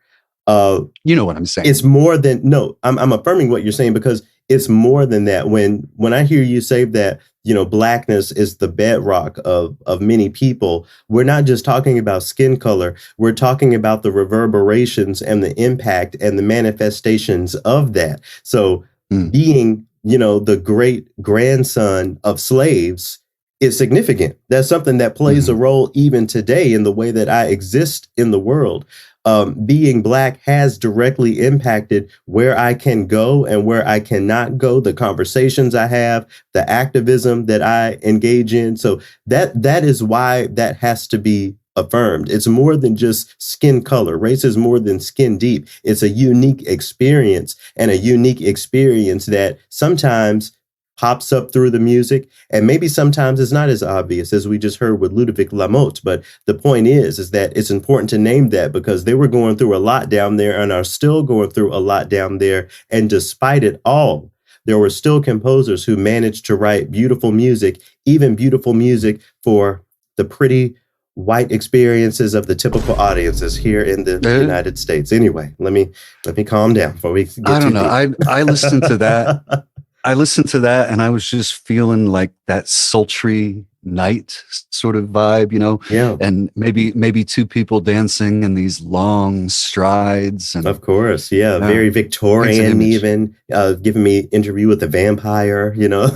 You know what I'm saying? It's more than no. I'm affirming what you're saying, because it's more than that. When I hear you say that, you know, blackness is the bedrock of many people, we're not just talking about skin color. We're talking about the reverberations and the impact and the manifestations of that. So being, you know, the great grandson of slaves is significant. That's something that plays a role even today in the way that I exist in the world. Being Black has directly impacted where I can go and where I cannot go, the conversations I have, the activism that I engage in. So that is why that has to be affirmed. It's more than just skin color. Race is more than skin deep. It's a unique experience, and a unique experience that sometimes pops up through the music, and maybe sometimes it's not as obvious as we just heard with Ludovic Lamothe. But the point is that it's important to name that, because they were going through a lot down there and are still going through a lot down there. And despite it all, there were still composers who managed to write beautiful music, even beautiful music for the pretty white experiences of the typical audiences here in the United States. Anyway, let me calm down before we get I don't know. deep. I listened to that. I listened to that and I was just feeling like that sultry night sort of vibe, you know? Yeah. And maybe two people dancing in these long strides. And of course. Yeah. Very Victorian, even giving me Interview with the Vampire, you know?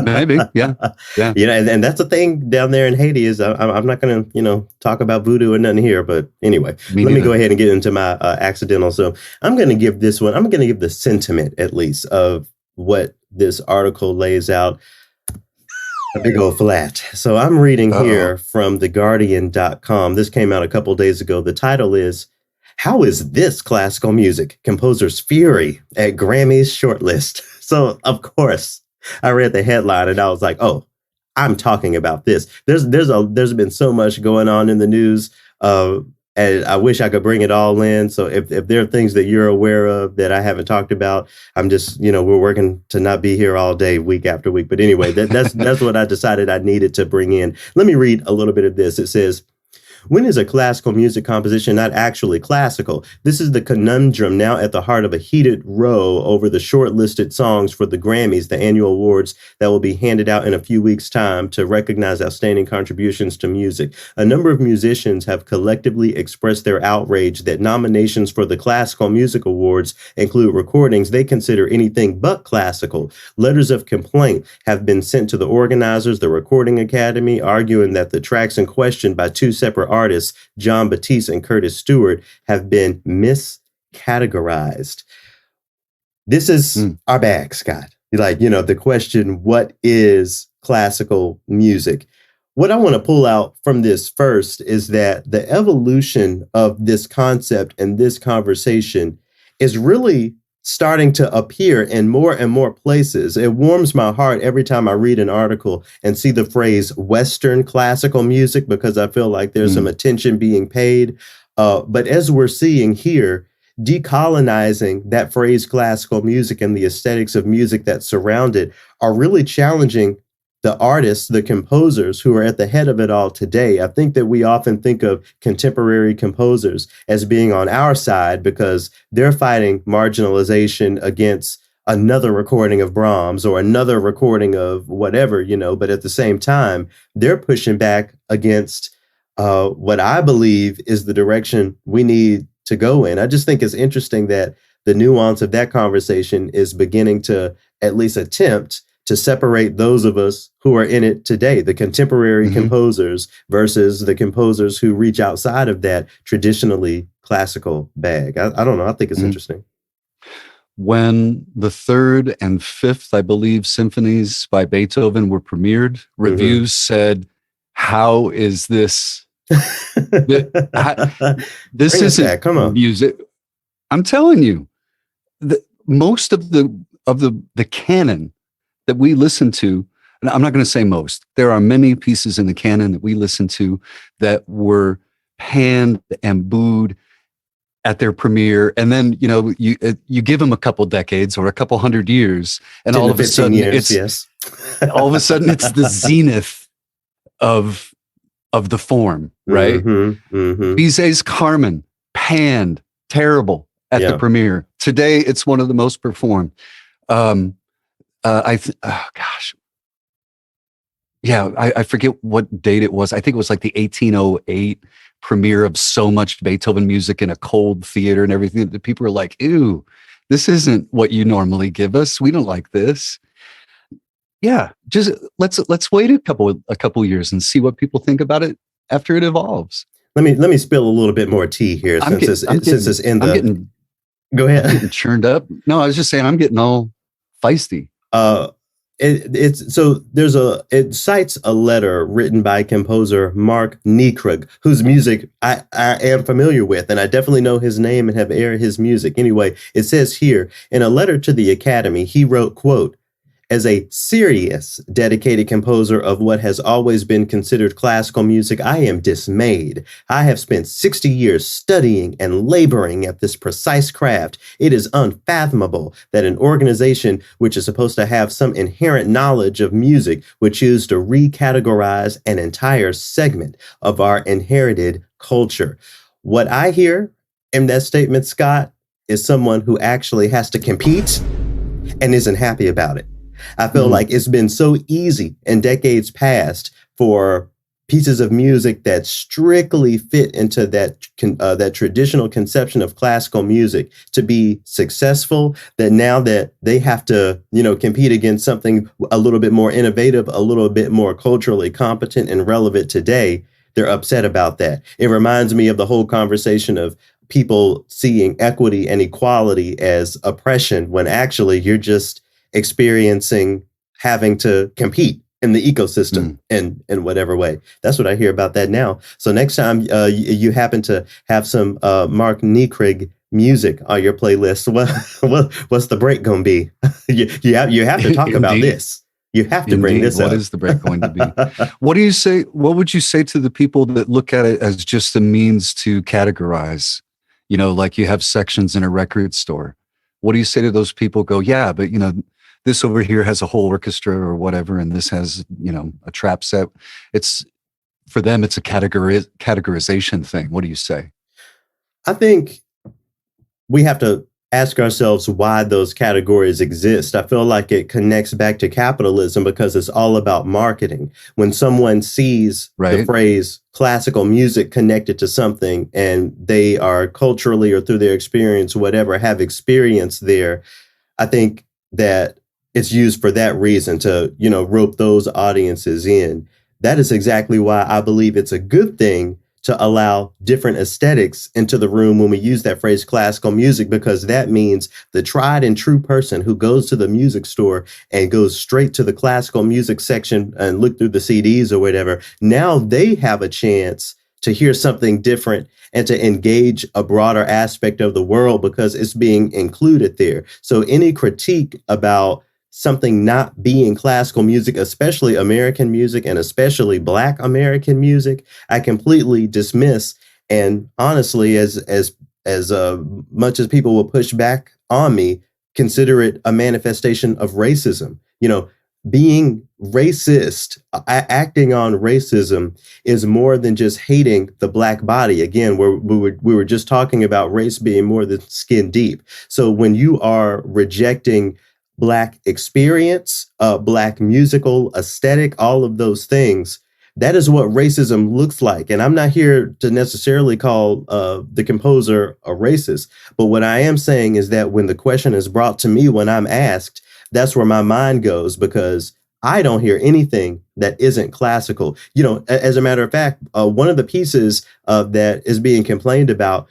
Maybe. Yeah. Yeah. You know, and that's the thing down there in Haiti is I'm not going to, you know, talk about voodoo and nothing here. But anyway, let me go ahead and get into my accidental. So I'm going to give this one, I'm going to give the sentiment, at least, of what this article lays out. A big old flat. So I'm reading here from theguardian.com. This came out a couple days ago. The title is, "How is this classical music? Composer's fury at Grammy's shortlist." So of course I read the headline and I was like, oh, I'm talking about this. There's been so much going on in the news. And I wish I could bring it all in. So if there are things that you're aware of that I haven't talked about, I'm just, you know, we're working to not be here all day, week after week. But anyway, that's what I decided I needed to bring in. Let me read a little bit of this. It says, "When is a classical music composition not actually classical? This is the conundrum now at the heart of a heated row over the shortlisted songs for the Grammys, the annual awards that will be handed out in a few weeks' time to recognize outstanding contributions to music. A number of musicians have collectively expressed their outrage that nominations for the Classical Music Awards include recordings they consider anything but classical. Letters of complaint have been sent to the organizers, the Recording Academy, arguing that the tracks in question by two separate artists, John Batiste and Curtis Stewart, have been miscategorized." This is our bag, Scott. Like, you know, the question, what is classical music? What I want to pull out from this first is that the evolution of this concept and this conversation is really starting to appear in more and more places. It warms my heart every time I read an article and see the phrase Western classical music, because I feel like there's some attention being paid. But as we're seeing here, decolonizing that phrase classical music and the aesthetics of music that surround it are really challenging the artists, the composers who are at the head of it all today. I think that we often think of contemporary composers as being on our side because they're fighting marginalization against another recording of Brahms or another recording of whatever, you know, but at the same time, they're pushing back against what I believe is the direction we need to go in. I just think it's interesting that the nuance of that conversation is beginning to at least attempt to separate those of us who are in it today, the contemporary composers versus the composers who reach outside of that traditionally classical bag. I don't know. I think it's interesting. When the third and fifth, I believe, symphonies by Beethoven were premiered, reviews said, "How is this? This isn't come on. Music." I'm telling you, most of the canon that we listen to, and I'm not going to say most, there are many pieces in the canon that we listen to that were panned and booed at their premiere, and then you give them a couple decades or a couple hundred years, and all of a sudden it's all of a sudden it's the zenith of the form, right? Bizet's Carmen, panned, terrible at the premiere. Today it's one of the most performed. I forget what date it was. I think it was like the 1808 premiere of so much Beethoven music in a cold theater and everything. The people are like, ew, this isn't what you normally give us. We don't like this. Yeah, just let's wait a couple years and see what people think about it after it evolves. Let me spill a little bit more tea here go ahead. I'm getting churned up. No, I was just saying I'm getting all feisty. It cites a letter written by composer Mark Niekrug, whose music I am familiar with, and I definitely know his name and have aired his music. Anyway, it says here, in a letter to the Academy, he wrote, quote, "As a serious, dedicated composer of what has always been considered classical music, I am dismayed. I have spent 60 years studying and laboring at this precise craft. It is unfathomable that an organization which is supposed to have some inherent knowledge of music would choose to recategorize an entire segment of our inherited culture." What I hear in that statement, Scott, is someone who actually has to compete and isn't happy about it. I feel like it's been so easy in decades past for pieces of music that strictly fit into that traditional conception of classical music to be successful, that now that they have to, compete against something a little bit more innovative, a little bit more culturally competent and relevant today, they're upset about that. It reminds me of the whole conversation of people seeing equity and equality as oppression, when actually you're just experiencing having to compete in the ecosystem in whatever way. That's what I hear about that now. So next time you happen to have some Mark Niekrug music on your playlist, what's the break going to be? you have to talk about this. You have to bring this up. What is the break going to be? What do you say? What would you say to the people that look at it as just a means to categorize? Like you have sections in a record store. What do you say to those people? Go, yeah, but this over here has a whole orchestra or whatever, and this has, a trap set. It's, for them, it's a categorization thing. What do you say? I think we have to ask ourselves why those categories exist. I feel like it connects back to capitalism because it's all about marketing. When someone sees the phrase classical music connected to something and they are culturally or through their experience, whatever, have experience there, I think that it's used for that reason to, rope those audiences in. That is exactly why I believe it's a good thing to allow different aesthetics into the room when we use that phrase classical music, because that means the tried and true person who goes to the music store and goes straight to the classical music section and look through the CDs or whatever, now they have a chance to hear something different and to engage a broader aspect of the world because it's being included there. So any critique about something not being classical music, especially American music and especially Black American music, I completely dismiss. And honestly, as much as people will push back on me, consider it a manifestation of racism. Being racist, acting on racism is more than just hating the Black body. Again, we were just talking about race being more than skin deep. So when you are rejecting Black experience, Black musical aesthetic, all of those things, that is what racism looks like. And I'm not here to necessarily call the composer a racist. But what I am saying is that when the question is brought to me, when I'm asked, that's where my mind goes, because I don't hear anything that isn't classical. As a matter of fact, one of the pieces that is being complained about,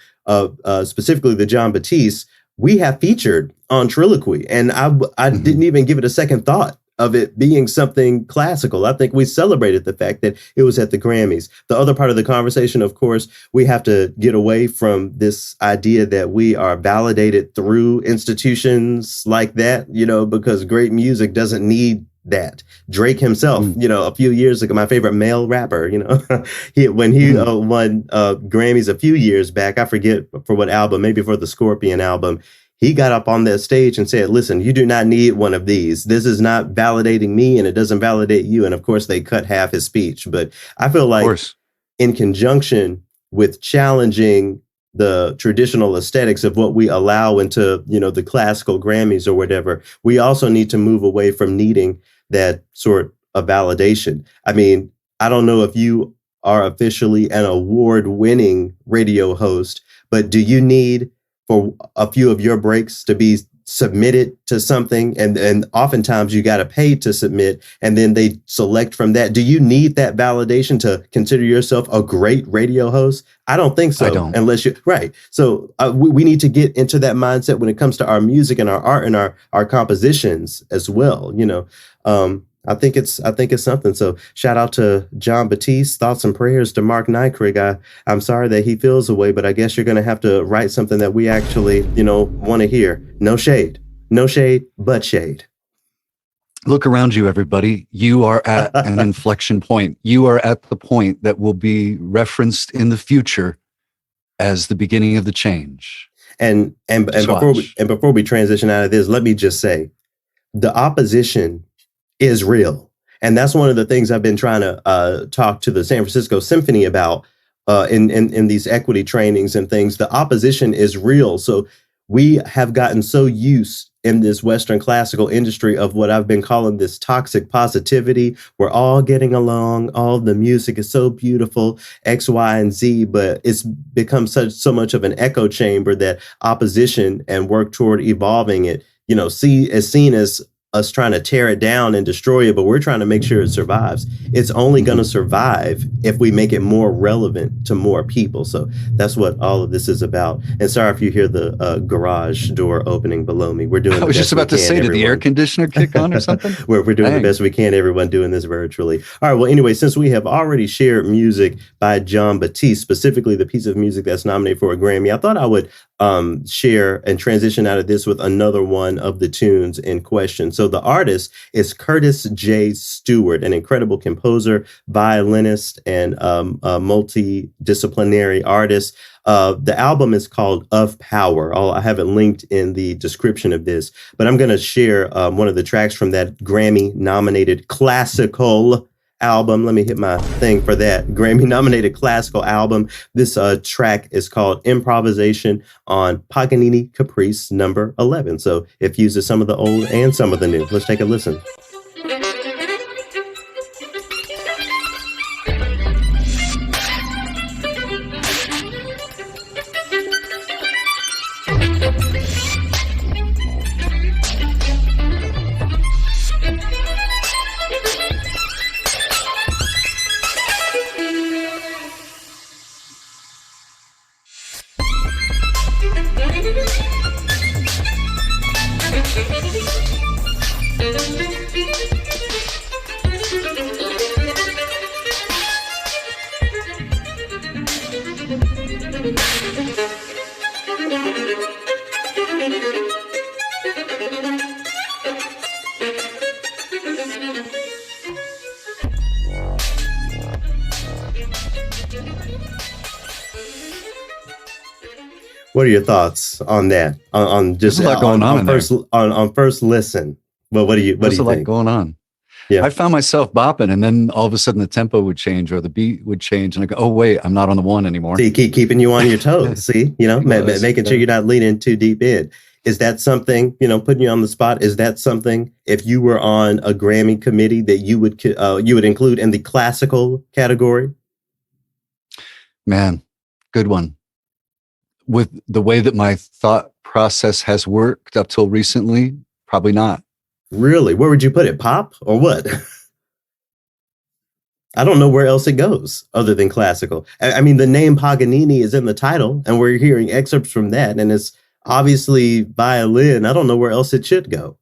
specifically the John Batiste, we have featured on TRILLOQUY, and I didn't even give it a second thought. of it being something classical. I think we celebrated the fact that it was at the Grammys. The other part of the conversation, of course, we have to get away from this idea that we are validated through institutions like that, because great music doesn't need that. Drake himself, a few years ago, my favorite male rapper, when he won Grammys a few years back, I forget for what album, maybe for the Scorpion album, he got up on that stage and said, listen, you do not need one of these. This is not validating me and it doesn't validate you. And of course, they cut half his speech. But I feel like in conjunction with challenging the traditional aesthetics of what we allow into, the classical Grammys or whatever, we also need to move away from needing that sort of validation. I mean, I don't know if you are officially an award-winning radio host, but do you need for a few of your breaks to be submitted to something? And oftentimes you got to pay to submit, and then they select from that. Do you need that validation to consider yourself a great radio host? I don't think so. I don't. Unless you, right. So we need to get into that mindset when it comes to our music and our art and our compositions as well. I think it's something. So shout out to John Batiste. Thoughts and prayers to Mark Nykrug. I'm sorry that he feels away, but I guess you're going to have to write something that we actually, want to hear. No shade, but shade. Look around you, everybody. You are at an inflection point. You are at the point that will be referenced in the future as the beginning of the change. And before we transition out of this, let me just say, the opposition is real. And that's one of the things I've been trying to talk to the San Francisco Symphony about in these equity trainings and things. The opposition is real. So we have gotten so used in this Western classical industry of what I've been calling this toxic positivity. We're all getting along. All the music is so beautiful, X, Y, and Z, but it's become so much of an echo chamber that opposition and work toward evolving it, is seen as us trying to tear it down and destroy it, but we're trying to make sure it survives. It's only going to survive if we make it more relevant to more people. So that's what all of this is about. And sorry if you hear the garage door opening below me. We're doing. I was just about to say, did the air conditioner kick on or something? We're doing the best we can. Everyone doing this virtually. All right. Well, anyway, since we have already shared music by John Batiste, specifically the piece of music that's nominated for a Grammy, I thought I would share and transition out of this with another one of the tunes in question. So the artist is Curtis J. Stewart, an incredible composer, violinist, and multidisciplinary artist. The album is called Of Power. I have it linked in the description of this, but I'm going to share one of the tracks from that Grammy-nominated classical album. Let me hit my thing for that. Grammy-nominated classical album. This track is called Improvisation on Paganini Caprice number 11. So it uses some of the old and some of the new. Let's take a listen. What are your thoughts on that? On just There's a lot going on first listen. Well, what do you There's a lot think? going on. Yeah. I found myself bopping, and then all of a sudden the tempo would change or the beat would change, and I go, "Oh wait, I'm not on the one anymore." See, keeping you on your toes. See, making sure you're not leaning too deep in. Is that something, putting you on the spot? Is that something, if you were on a Grammy committee, that you would include in the classical category? Man, good one. With the way that my thought process has worked up till recently, probably not. Really? Where would you put it? Pop or what? I don't know where else it goes other than classical. I mean, the name Paganini is in the title, and we're hearing excerpts from that, and it's obviously violin. I don't know where else it should go.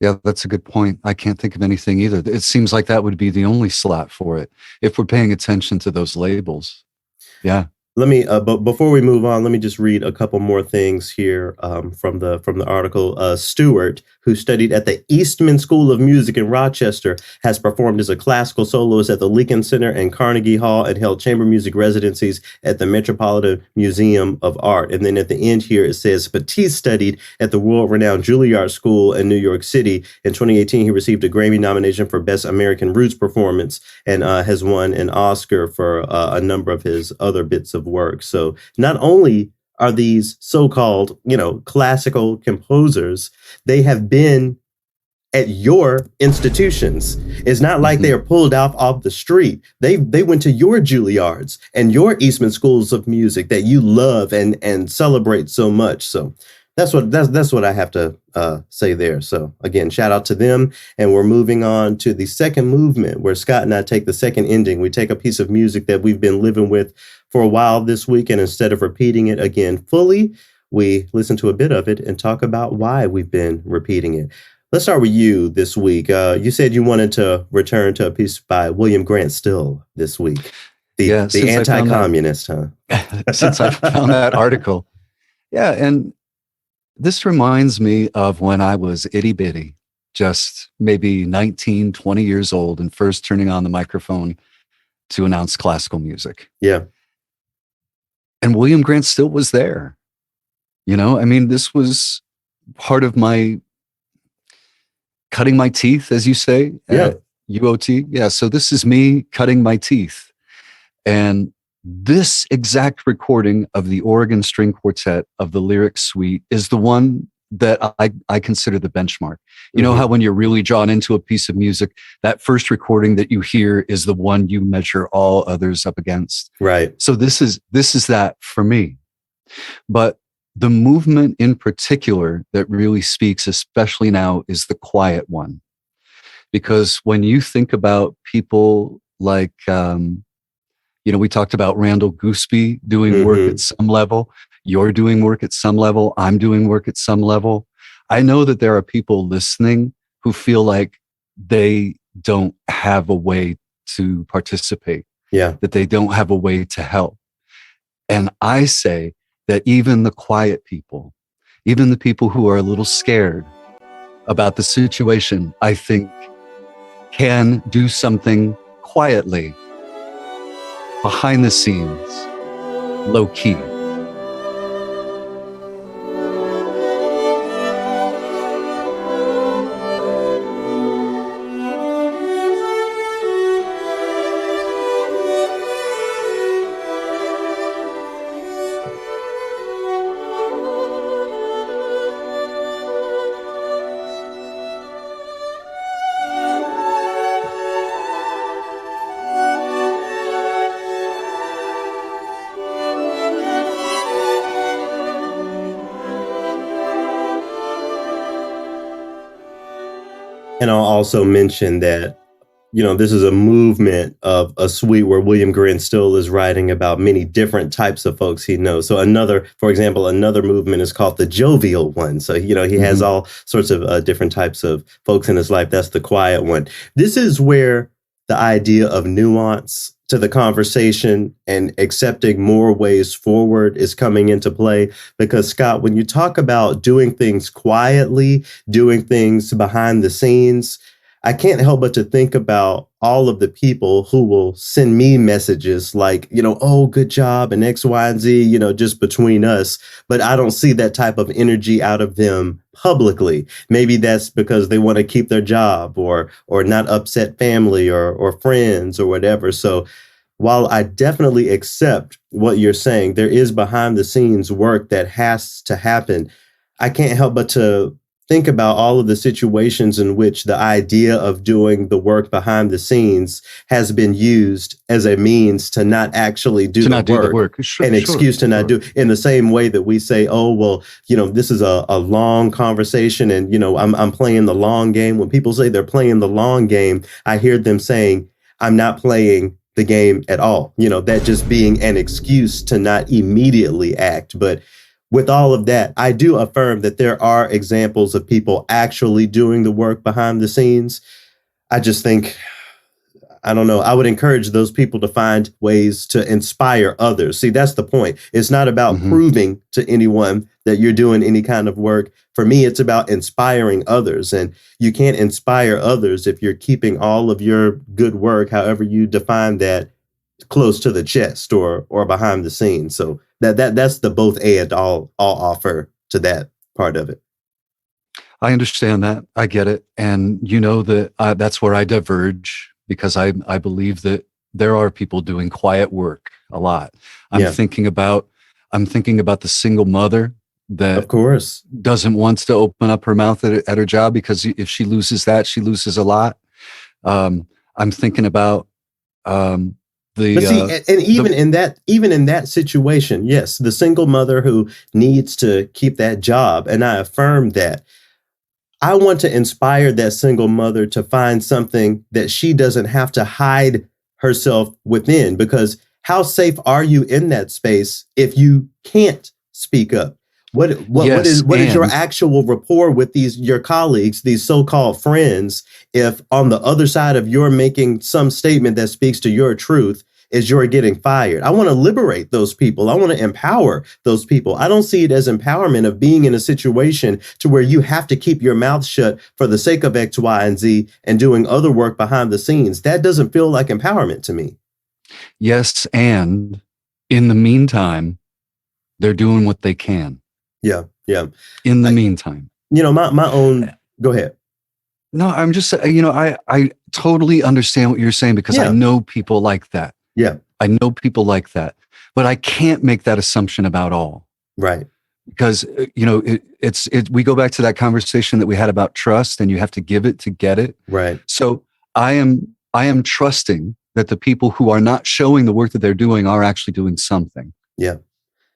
Yeah, that's a good point. I can't think of anything either. It seems like that would be the only slot for it if we're paying attention to those labels. Yeah. Let me, but before we move on, let me just read a couple more things here from the article. Stewart, who studied at the Eastman School of Music in Rochester, has performed as a classical soloist at the Lincoln Center and Carnegie Hall, and held chamber music residencies at the Metropolitan Museum of Art. And then at the end here, it says Petit studied at the world-renowned Juilliard School in New York City. In 2018, he received a Grammy nomination for Best American Roots Performance, and has won an Oscar for a number of his other bits of work. So not only are these so-called, classical composers, they have been at your institutions. It's not like they are pulled off the street. They went to your Juilliards and your Eastman schools of music that you love and celebrate so much. So that's what I have to say there. So again, shout out to them. And we're moving on to the second movement, where Scott and I take the second ending. We take a piece of music that we've been living with for a while this week, and instead of repeating it again fully, we listen to a bit of it and talk about why we've been repeating it. Let's start with you this week. You said you wanted to return to a piece by William Grant Still this week. The anti-communist, huh? Since I found that article. Yeah, and this reminds me of when I was itty bitty, just maybe 19, 20 years old, and first turning on the microphone to announce classical music. Yeah. And William Grant Still was there. This was part of my cutting my teeth, as you say, at UOT. Yeah. So this is me cutting my teeth. And this exact recording of the Oregon String Quartet of the Lyric Suite is the one that I consider the benchmark. You know how when you're really drawn into a piece of music, that first recording that you hear is the one you measure all others up against. Right. So this is that for me. But the movement in particular that really speaks, especially now, is the quiet one. Because when you think about people like, we talked about Randall Gooseby doing work at some level. You're doing work at some level. I'm doing work at some level. I know that there are people listening who feel like they don't have a way to participate. Yeah. That they don't have a way to help. And I say that even the quiet people, even the people who are a little scared about the situation, I think can do something quietly, behind the scenes, low key. And I'll also mention that, this is a movement of a suite where William Grant Still is writing about many different types of folks he knows. So for example, another movement is called the jovial one. So, he has all sorts of different types of folks in his life. That's the quiet one. This is where the idea of nuance to the conversation and accepting more ways forward is coming into play. Because, Scott, when you talk about doing things quietly, doing things behind the scenes, I can't help but to think about all of the people who will send me messages like, oh, good job and X, Y, and Z, just between us. But I don't see that type of energy out of them publicly. Maybe that's because they want to keep their job or not upset family or friends or whatever. So while I definitely accept what you're saying, there is behind the scenes work that has to happen. I can't help but to think about all of the situations in which the idea of doing the work behind the scenes has been used as a means to not actually do the work. Sure, an excuse to not do, in the same way that we say, oh, well, this is a long conversation and, I'm playing the long game. When people say they're playing the long game, I hear them saying, I'm not playing the game at all. That just being an excuse to not immediately act. But with all of that, I do affirm that there are examples of people actually doing the work behind the scenes. I just think, I don't know, I would encourage those people to find ways to inspire others. See, that's the point. It's not about proving to anyone that you're doing any kind of work. For me, it's about inspiring others. And you can't inspire others if you're keeping all of your good work, however you define that, close to the chest or behind the scenes. So that's the both and all offer to that part of it. I understand that. I get it. And you know that that's where I diverge, because I believe that there are people doing quiet work a lot. I'm thinking about the single mother that, of course, doesn't want to open up her mouth at her job, because if she loses that, she loses a lot. I'm thinking about even in that situation, yes, the single mother who needs to keep that job, and I affirm that. I want to inspire that single mother to find something that she doesn't have to hide herself within, because how safe are you in that space if you can't speak up? What is your actual rapport with your colleagues, these so-called friends, if on the other side of you're making some statement that speaks to your truth is you're getting fired? I want to liberate those people. I want to empower those people. I don't see it as empowerment of being in a situation to where you have to keep your mouth shut for the sake of X, Y, and Z and doing other work behind the scenes. That doesn't feel like empowerment to me. Yes, and in the meantime, they're doing what they can. Yeah. In the meantime. My own, go ahead. No, I'm just, I totally understand what you're saying, because I know people like that. Yeah. I know people like that, but I can't make that assumption about all. Right. Because, we go back to that conversation that we had about trust, and you have to give it to get it. Right. So I am trusting that the people who are not showing the work that they're doing are actually doing something. Yeah.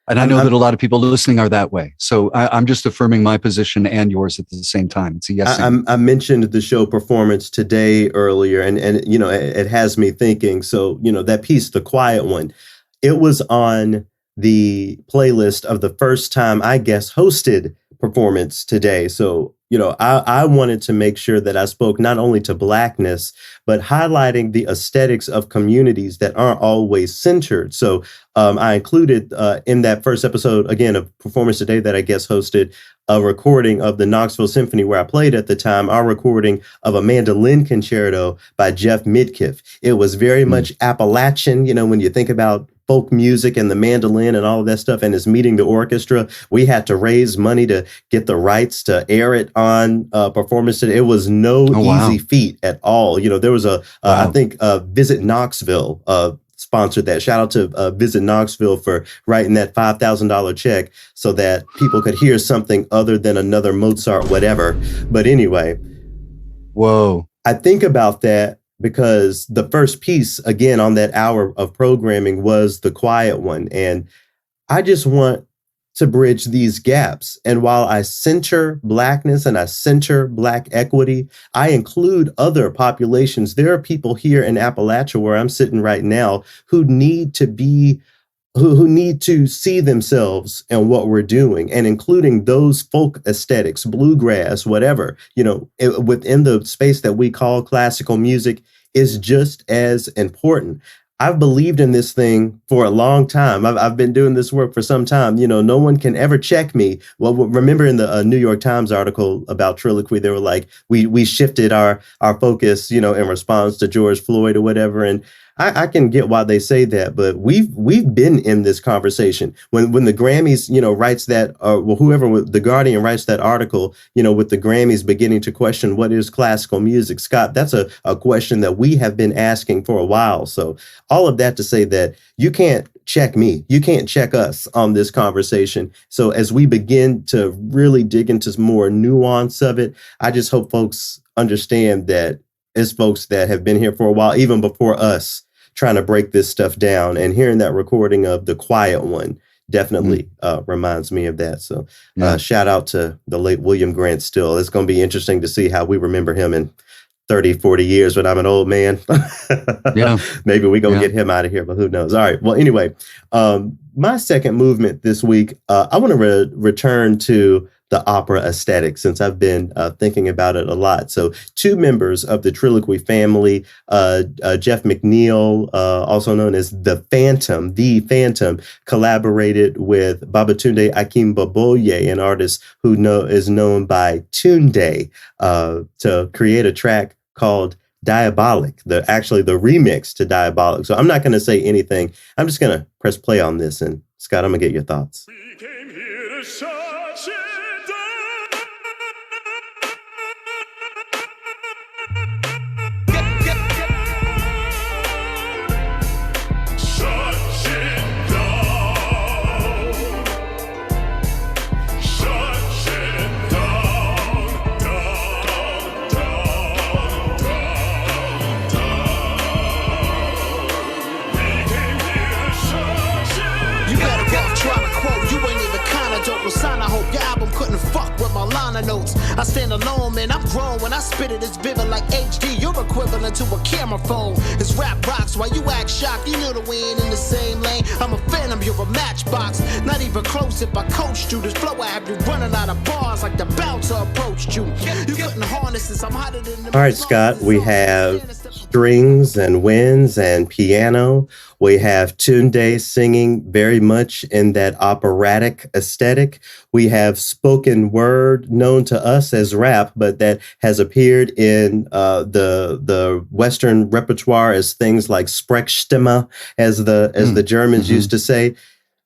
And I know that a lot of people listening are that way. So I'm just affirming my position and yours at the same time. It's a yes. I mentioned the show Performance Today earlier, and it has me thinking. So, that piece, the quiet one, it was on the playlist of the first time I guest hosted Performance Today. So, I wanted to make sure that I spoke not only to Blackness, but highlighting the aesthetics of communities that aren't always centered. So I included in that first episode, again, of Performance Today that I guest hosted, a recording of the Knoxville Symphony where I played at the time, our recording of a mandolin concerto by Jeff Midkiff. It was very much Appalachian, when you think about folk music and the mandolin and all of that stuff, and it's meeting the orchestra. We had to raise money to get the rights to air it on Performance Today. It was no easy feat at all. There was I think Visit Knoxville sponsored that. Shout out to Visit Knoxville for writing that $5,000 check so that people could hear something other than another Mozart, whatever. But anyway, whoa, I think about that because the first piece, again, on that hour of programming was the quiet one. And I just want to bridge these gaps. And while I center Blackness and I center Black equity, I include other populations. There are people here in Appalachia where I'm sitting right now who need to be, who need to see themselves in what we're doing, and including those folk aesthetics, bluegrass, whatever, within the space that we call classical music is just as important. I've believed in this thing for a long time. I've been doing this work for some time. No one can ever check me. Well, remember in the New York Times article about TRILLOQUY, they were like, we shifted our focus, in response to George Floyd or whatever. And I can get why they say that, but we've been in this conversation. When the Grammys, writes that, whoever, the Guardian writes that article, with the Grammys beginning to question what is classical music, Scott, that's a question that we have been asking for a while. So all of that to say that you can't check me, you can't check us on this conversation. So as we begin to really dig into more nuance of it, I just hope folks understand that it's folks that have been here for a while, even before us, trying to break this stuff down. And hearing that recording of the quiet one definitely reminds me of that. So shout out to the late William Grant Still. It's going to be interesting to see how we remember him in 30, 40 years when I'm an old man. Yeah. Maybe we go get him out of here, but who knows? All right. Well, anyway, my second movement this week, I want to return to the opera aesthetic, since I've been thinking about it a lot. So two members of the TRILLOQUY family, Jeff McNeil, also known as the Phantom, collaborated with Babatunde Akimboboye, an artist who is known by Tunde, to create a track called Diabolic, the remix to Diabolic. So I'm not going to say anything. I'm just going to press play on this. And Scott, I'm going to get your thoughts. We came here to shut it down. Shut it down. Shut it down. Down, down, down, down. We came here to shut it. You better off trying to quote. You ain't even kinda dope. No sign, I hope your album couldn't fuck with my liner notes. I stand alone, man, I'm grown. When I spit it, it's vivid like HD. You're equivalent to a camera phone. It's rap rocks while you act shocked. You know that we ain't in the same lane. I'm a phantom, you're a matchbox. Not even close if I coached you. This flow I have you running out of bars like the bouncer approached you. You couldn't harness this, I'm hotter than the. All right, Scott, we have strings and winds and piano. We have Tunde singing very much in that operatic aesthetic. We have spoken word known to us as rap, but that has appeared in the Western repertoire as things like Sprechstimme, as the Germans used to say.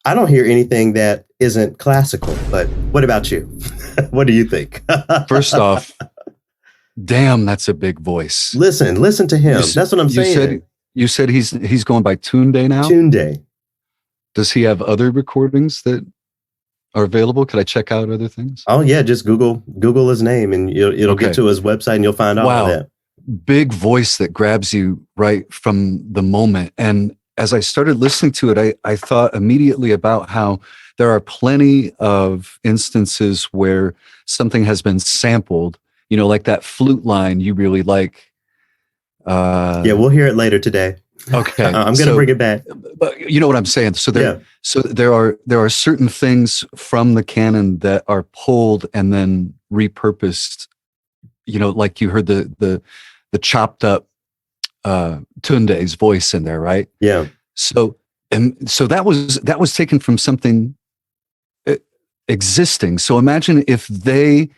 I don't hear anything that isn't classical, but what about you? What do you think? First off, damn, that's a big voice. Listen to him. That's what I'm saying. You said he's going by Tunde now? Tunde. Does he have other recordings that are available? Could I check out other things? Oh yeah, just Google his name and it'll get to his website and you'll find all of that. Big voice that grabs you right from the moment. And as I started listening to it, I thought immediately about how there are plenty of instances where something has been sampled, like that flute line you really like. Yeah, we'll hear it later today. Okay. I'm going to bring it back. But you know what I'm saying? So there are certain things from the canon that are pulled and then repurposed, like you heard the chopped up Tunde's voice in there, right? Yeah. So that was taken from something existing. So imagine if they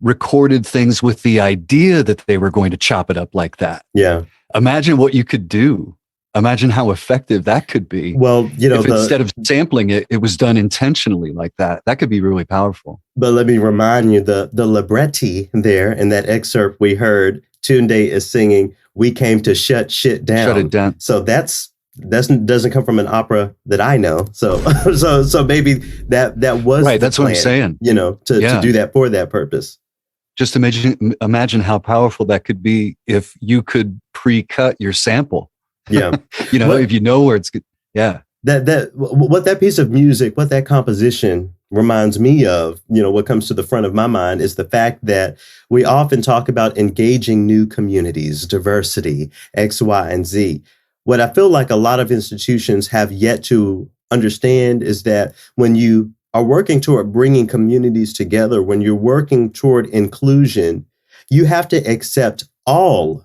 recorded things with the idea that they were going to chop it up like that. Yeah. Imagine what you could do. Imagine how effective that could be. Well, if instead of sampling it, it was done intentionally like that. That could be really powerful. But let me remind you, the libretti there in that excerpt we heard, Tunde is singing, "We came to shut shit down." Shut it down. So that doesn't come from an opera that I know. So maybe that was right. That's plan, what I'm saying. To do that for that purpose. Just imagine how powerful that could be if you could pre-cut your sample. Yeah. If you know where it's good. Yeah. What that piece of music, what that composition reminds me of, what comes to the front of my mind is the fact that we often talk about engaging new communities, diversity, X, Y, and Z. What I feel like a lot of institutions have yet to understand is that when you are working toward bringing communities together, when you're working toward inclusion, you have to accept all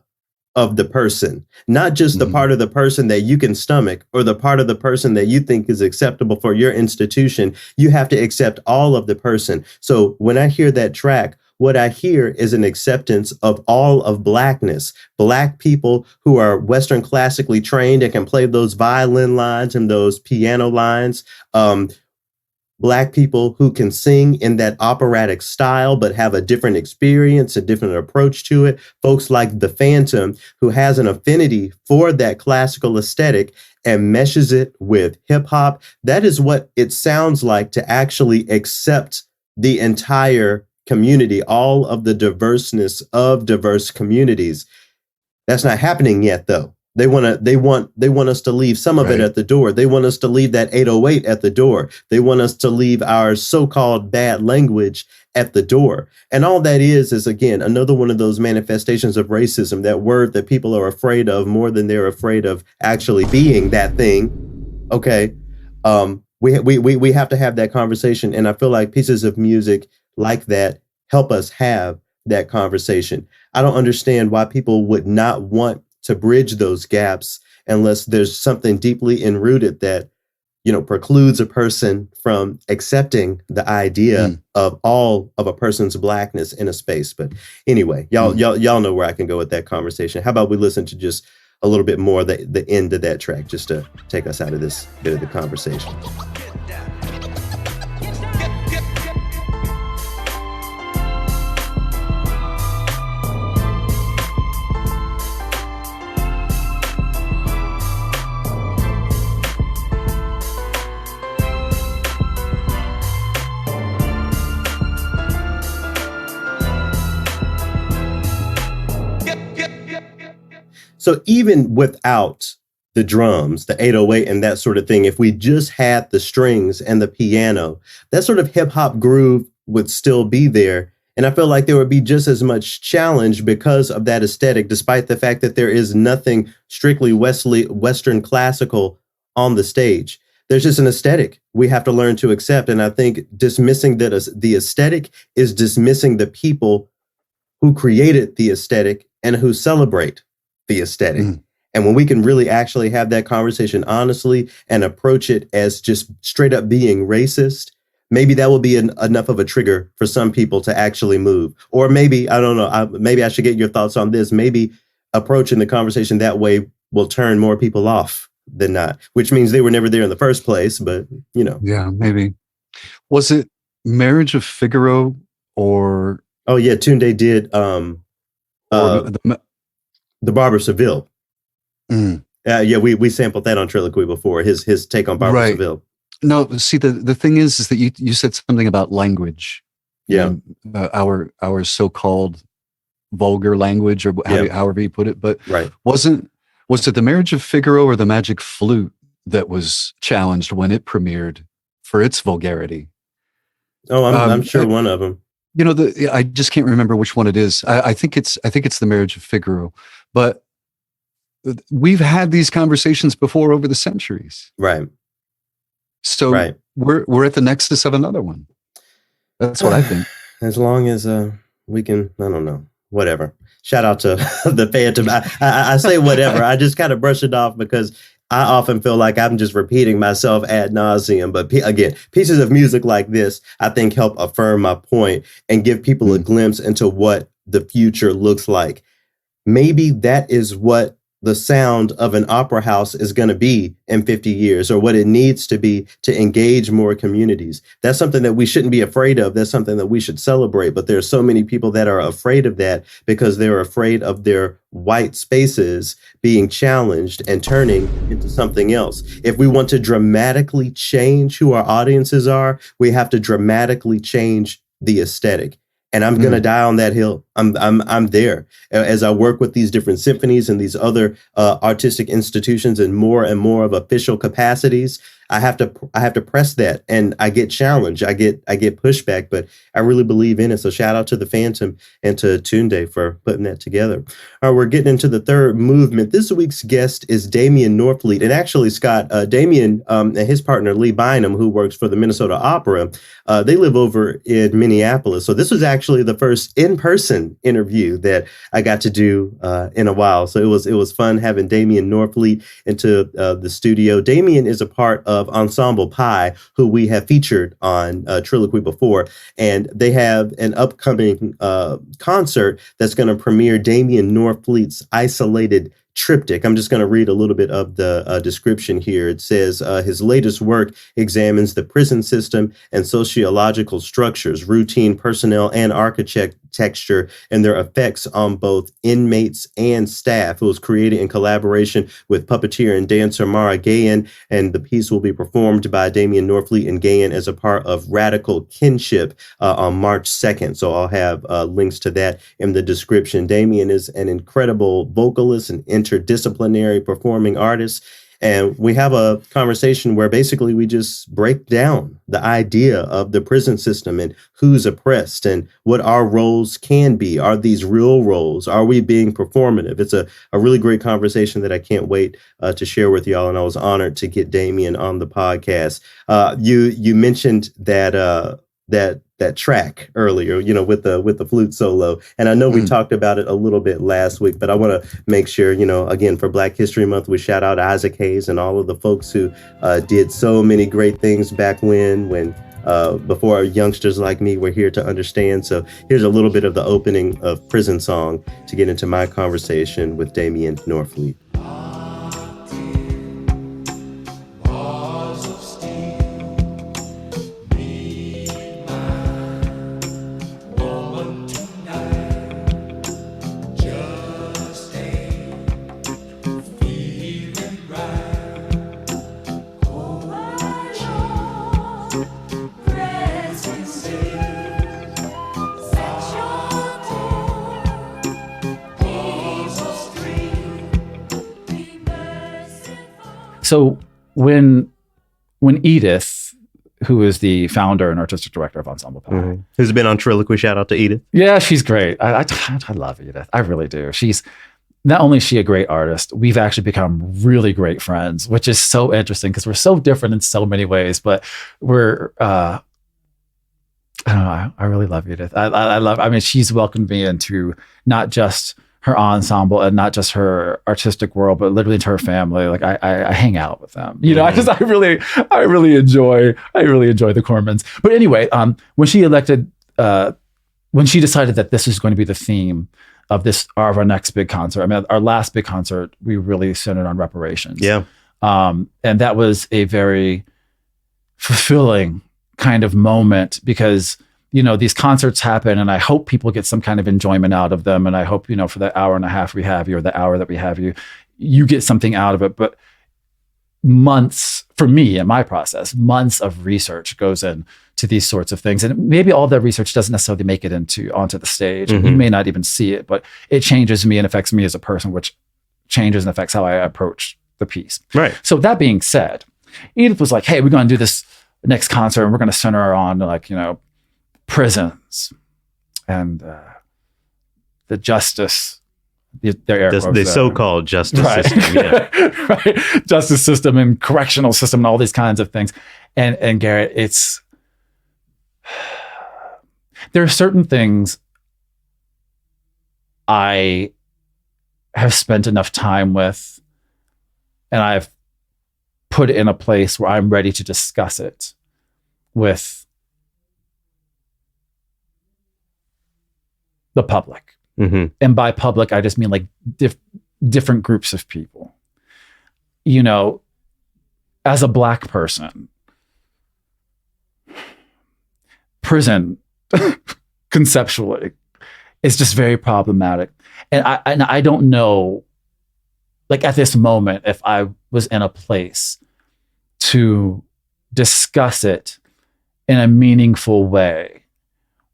of the person, not just the part of the person that you can stomach or the part of the person that you think is acceptable for your institution. You have to accept all of the person. So when I hear that track, what I hear is an acceptance of all of Blackness, Black people who are Western classically trained and can play those violin lines and those piano lines. Black people who can sing in that operatic style, but have a different experience, a different approach to it. Folks like the Phantom, who has an affinity for that classical aesthetic and meshes it with hip hop. That is what it sounds like to actually accept the entire community, all of the diverseness of diverse communities. That's not happening yet, though. They want us to leave some of it at the door. They want us to leave that 808 at the door. They want us to leave our so-called bad language at the door. And all that is again, another one of those manifestations of racism, that word that people are afraid of more than they're afraid of actually being that thing. Okay. We have to have that conversation. And I feel like pieces of music like that help us have that conversation. I don't understand why people would not want to bridge those gaps unless there's something deeply enrooted that, precludes a person from accepting the idea of all of a person's blackness in a space. But anyway, y'all know where I can go with that conversation. How about we listen to just a little bit more the end of that track, just to take us out of this bit of the conversation. So even without the drums, the 808 and that sort of thing, if we just had the strings and the piano, that sort of hip hop groove would still be there. And I feel like there would be just as much challenge because of that aesthetic, despite the fact that there is nothing strictly Western classical on the stage. There's just an aesthetic we have to learn to accept. And I think dismissing the aesthetic is dismissing the people who created the aesthetic and who celebrate the aesthetic. And when we can really actually have that conversation honestly and approach it as just straight up being racist, maybe that will be enough of a trigger for some people to actually move. Or maybe, I don't know, maybe I should get your thoughts on this. Maybe approaching the conversation that way will turn more people off than not, which means they were never there in the first place, but Yeah, maybe. Was it Marriage of Figaro or... Oh yeah, Tunde did The Barber of Seville. Yeah, we sampled that on TRILLOQUY before, his take on Barber of Seville. No, see, the thing is that you said something about language. Yeah. Our so-called vulgar language, or however you put it. But was it the Marriage of Figaro or the Magic Flute that was challenged when it premiered for its vulgarity? Oh, I'm sure one of them. I just can't remember which one it is. I think it's the Marriage of Figaro, but we've had these conversations before over the centuries. Right. So we're at the nexus of another one. That's what I think. As long as we can, I don't know, whatever. Shout out to the Phantom. I say whatever. I just kind of brush it off because I often feel like I'm just repeating myself ad nauseum. But again, pieces of music like this, I think, help affirm my point and give people a glimpse into what the future looks like. Maybe that is what the sound of an opera house is going to be in 50 years, or what it needs to be to engage more communities. That's something that we shouldn't be afraid of. That's something that we should celebrate. But there are so many people that are afraid of that because they're afraid of their white spaces being challenged and turning into something else. If we want to dramatically change who our audiences are, we have to dramatically change the aesthetic. And I'm going to die on that hill. I'm there as I work with these different symphonies and these other artistic institutions and more of official capacities. I have to press that, and I get challenged. I get pushback, but I really believe in it. So shout out to the Phantom and to Tunde for putting that together. All right, we're getting into the third movement. This week's guest is Damian Norfleet, and actually, Scott, Damian and his partner Lee Bynum, who works for the Minnesota Opera, they live over in Minneapolis. So this was actually the first in-person interview that I got to do in a while. So it was fun having Damian Norfleet into the studio. Damian is a part of Ensemble Pi, who we have featured on TRILLOQUY before, and they have an upcoming concert that's going to premiere Damian Norfleet's Isolated Triptych. I'm just going to read a little bit of the description here. It says his latest work examines the prison system and sociological structures, routine personnel, and texture, and their effects on both inmates and staff. It was created in collaboration with puppeteer and dancer Mara Gayen, and the piece will be performed by Damian Norfleet and Gayen as a part of Radical Kinship on March 2nd. So I'll have links to that in the description. Damian is an incredible vocalist and interdisciplinary performing artist. And we have a conversation where basically we just break down the idea of the prison system and who's oppressed and what our roles can be. Are these real roles? Are we being performative? It's a really great conversation that I can't wait to share with y'all. And I was honored to get Damian on the podcast. You mentioned that track earlier, with the flute solo. And I know we talked about it a little bit last week, but I want to make sure, again, for Black History Month, we shout out Isaac Hayes and all of the folks who did so many great things back when before youngsters like me were here to understand. So here's a little bit of the opening of Prison Song to get into my conversation with Damian Norfleet. So when Edith, who is the founder and artistic director of Ensemble Pi, who's been on TRILLOQUY, shout out to Edith. Yeah, she's great. I love Edith. I really do. She's not only is she a great artist, we've actually become really great friends, which is so interesting because we're so different in so many ways, but we're, I don't know. I really love Edith. I mean, she's welcomed me into not just her ensemble and not just her artistic world, but literally into her family. Like I hang out with them, because I really enjoy the Cormans. But anyway, when she decided that this is going to be the theme of our next big concert, I mean, our last big concert, we really centered on reparations. Yeah. And that was a very fulfilling kind of moment because these concerts happen and I hope people get some kind of enjoyment out of them. And I hope, for the hour and a half we have you or the hour that we have you get something out of it. But months, for me in my process, months of research goes into these sorts of things. And maybe all that research doesn't necessarily make it onto the stage. You may not even see it, but it changes me and affects me as a person, which changes and affects how I approach the piece. Right. So that being said, Edith was like, hey, we're going to do this next concert and we're going to center on prisons and the justice, the so-called justice system, right? Justice system and correctional system and all these kinds of things. And Garrett, there are certain things I have spent enough time with, and I've put it in a place where I'm ready to discuss it with the public. And by public, I just mean like different groups of people. As a Black person, prison conceptually is just very problematic. And I don't know, like at this moment, if I was in a place to discuss it in a meaningful way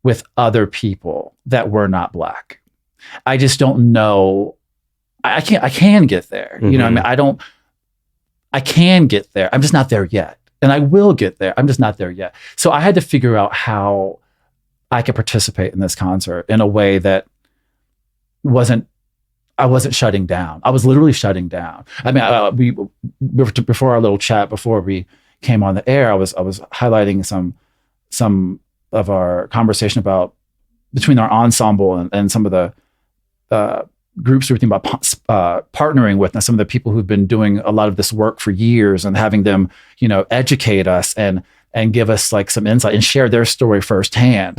with other people that were not Black. I just don't know. I can get there. I can get there. I'm just not there yet. And I will get there. I'm just not there yet. So I had to figure out how I could participate in this concert in a way that I wasn't shutting down. I was literally shutting down. I mean, before our little chat, before we came on the air, I was highlighting some of our conversation about between our ensemble and some of the groups we're thinking about partnering with, and some of the people who've been doing a lot of this work for years and having them, educate us and give us like some insight and share their story firsthand.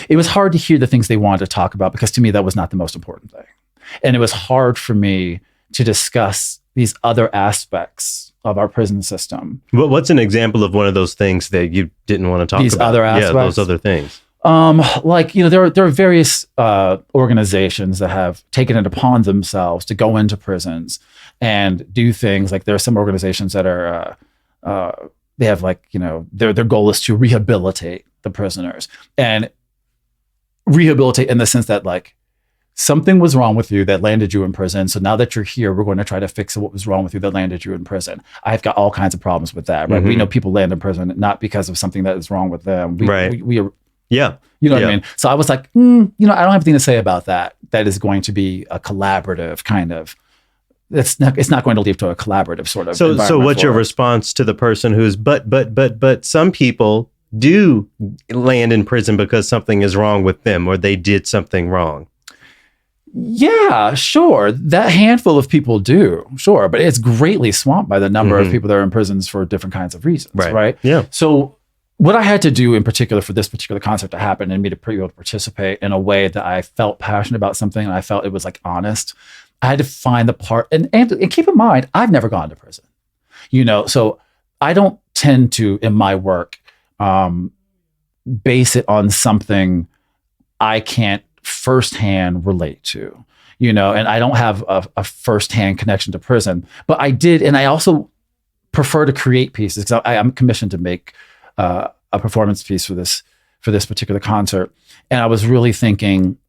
It was hard to hear the things they wanted to talk about because to me, that was not the most important thing. And it was hard for me to discuss these other aspects of our prison system. What's an example of one of those things that you didn't want to talk about? These other aspects? Yeah, those other things. Like, there are various organizations that have taken it upon themselves to go into prisons and do things. Like there are some organizations that are they have like, their goal is to rehabilitate the prisoners, and rehabilitate in the sense that like something was wrong with you that landed you in prison. So now that you're here, we're going to try to fix what was wrong with you that landed you in prison. I've got all kinds of problems with that, right? We know people land in prison not because of something that is wrong with them. Yeah. You know what I mean? So I was like, I don't have anything to say about that. That is going to be a collaborative kind of, it's not going to lead to a collaborative sort of environment. So what's your response to the person who's, but some people do land in prison because something is wrong with them or they did something wrong? Yeah, sure. That handful of people do, sure. But it's greatly swamped by the number of people that are in prisons for different kinds of reasons, right? Yeah. So what I had to do in particular for this particular concert to happen and me to be able to participate in a way that I felt passionate about something and I felt it was like honest, I had to find the part, and keep in mind, I've never gone to prison, so I don't tend to, in my work, base it on something I can't firsthand relate to, and I don't have a firsthand connection to prison, but I did. And I also prefer to create pieces because I'm commissioned to make a performance piece for this particular concert. And I was really thinking,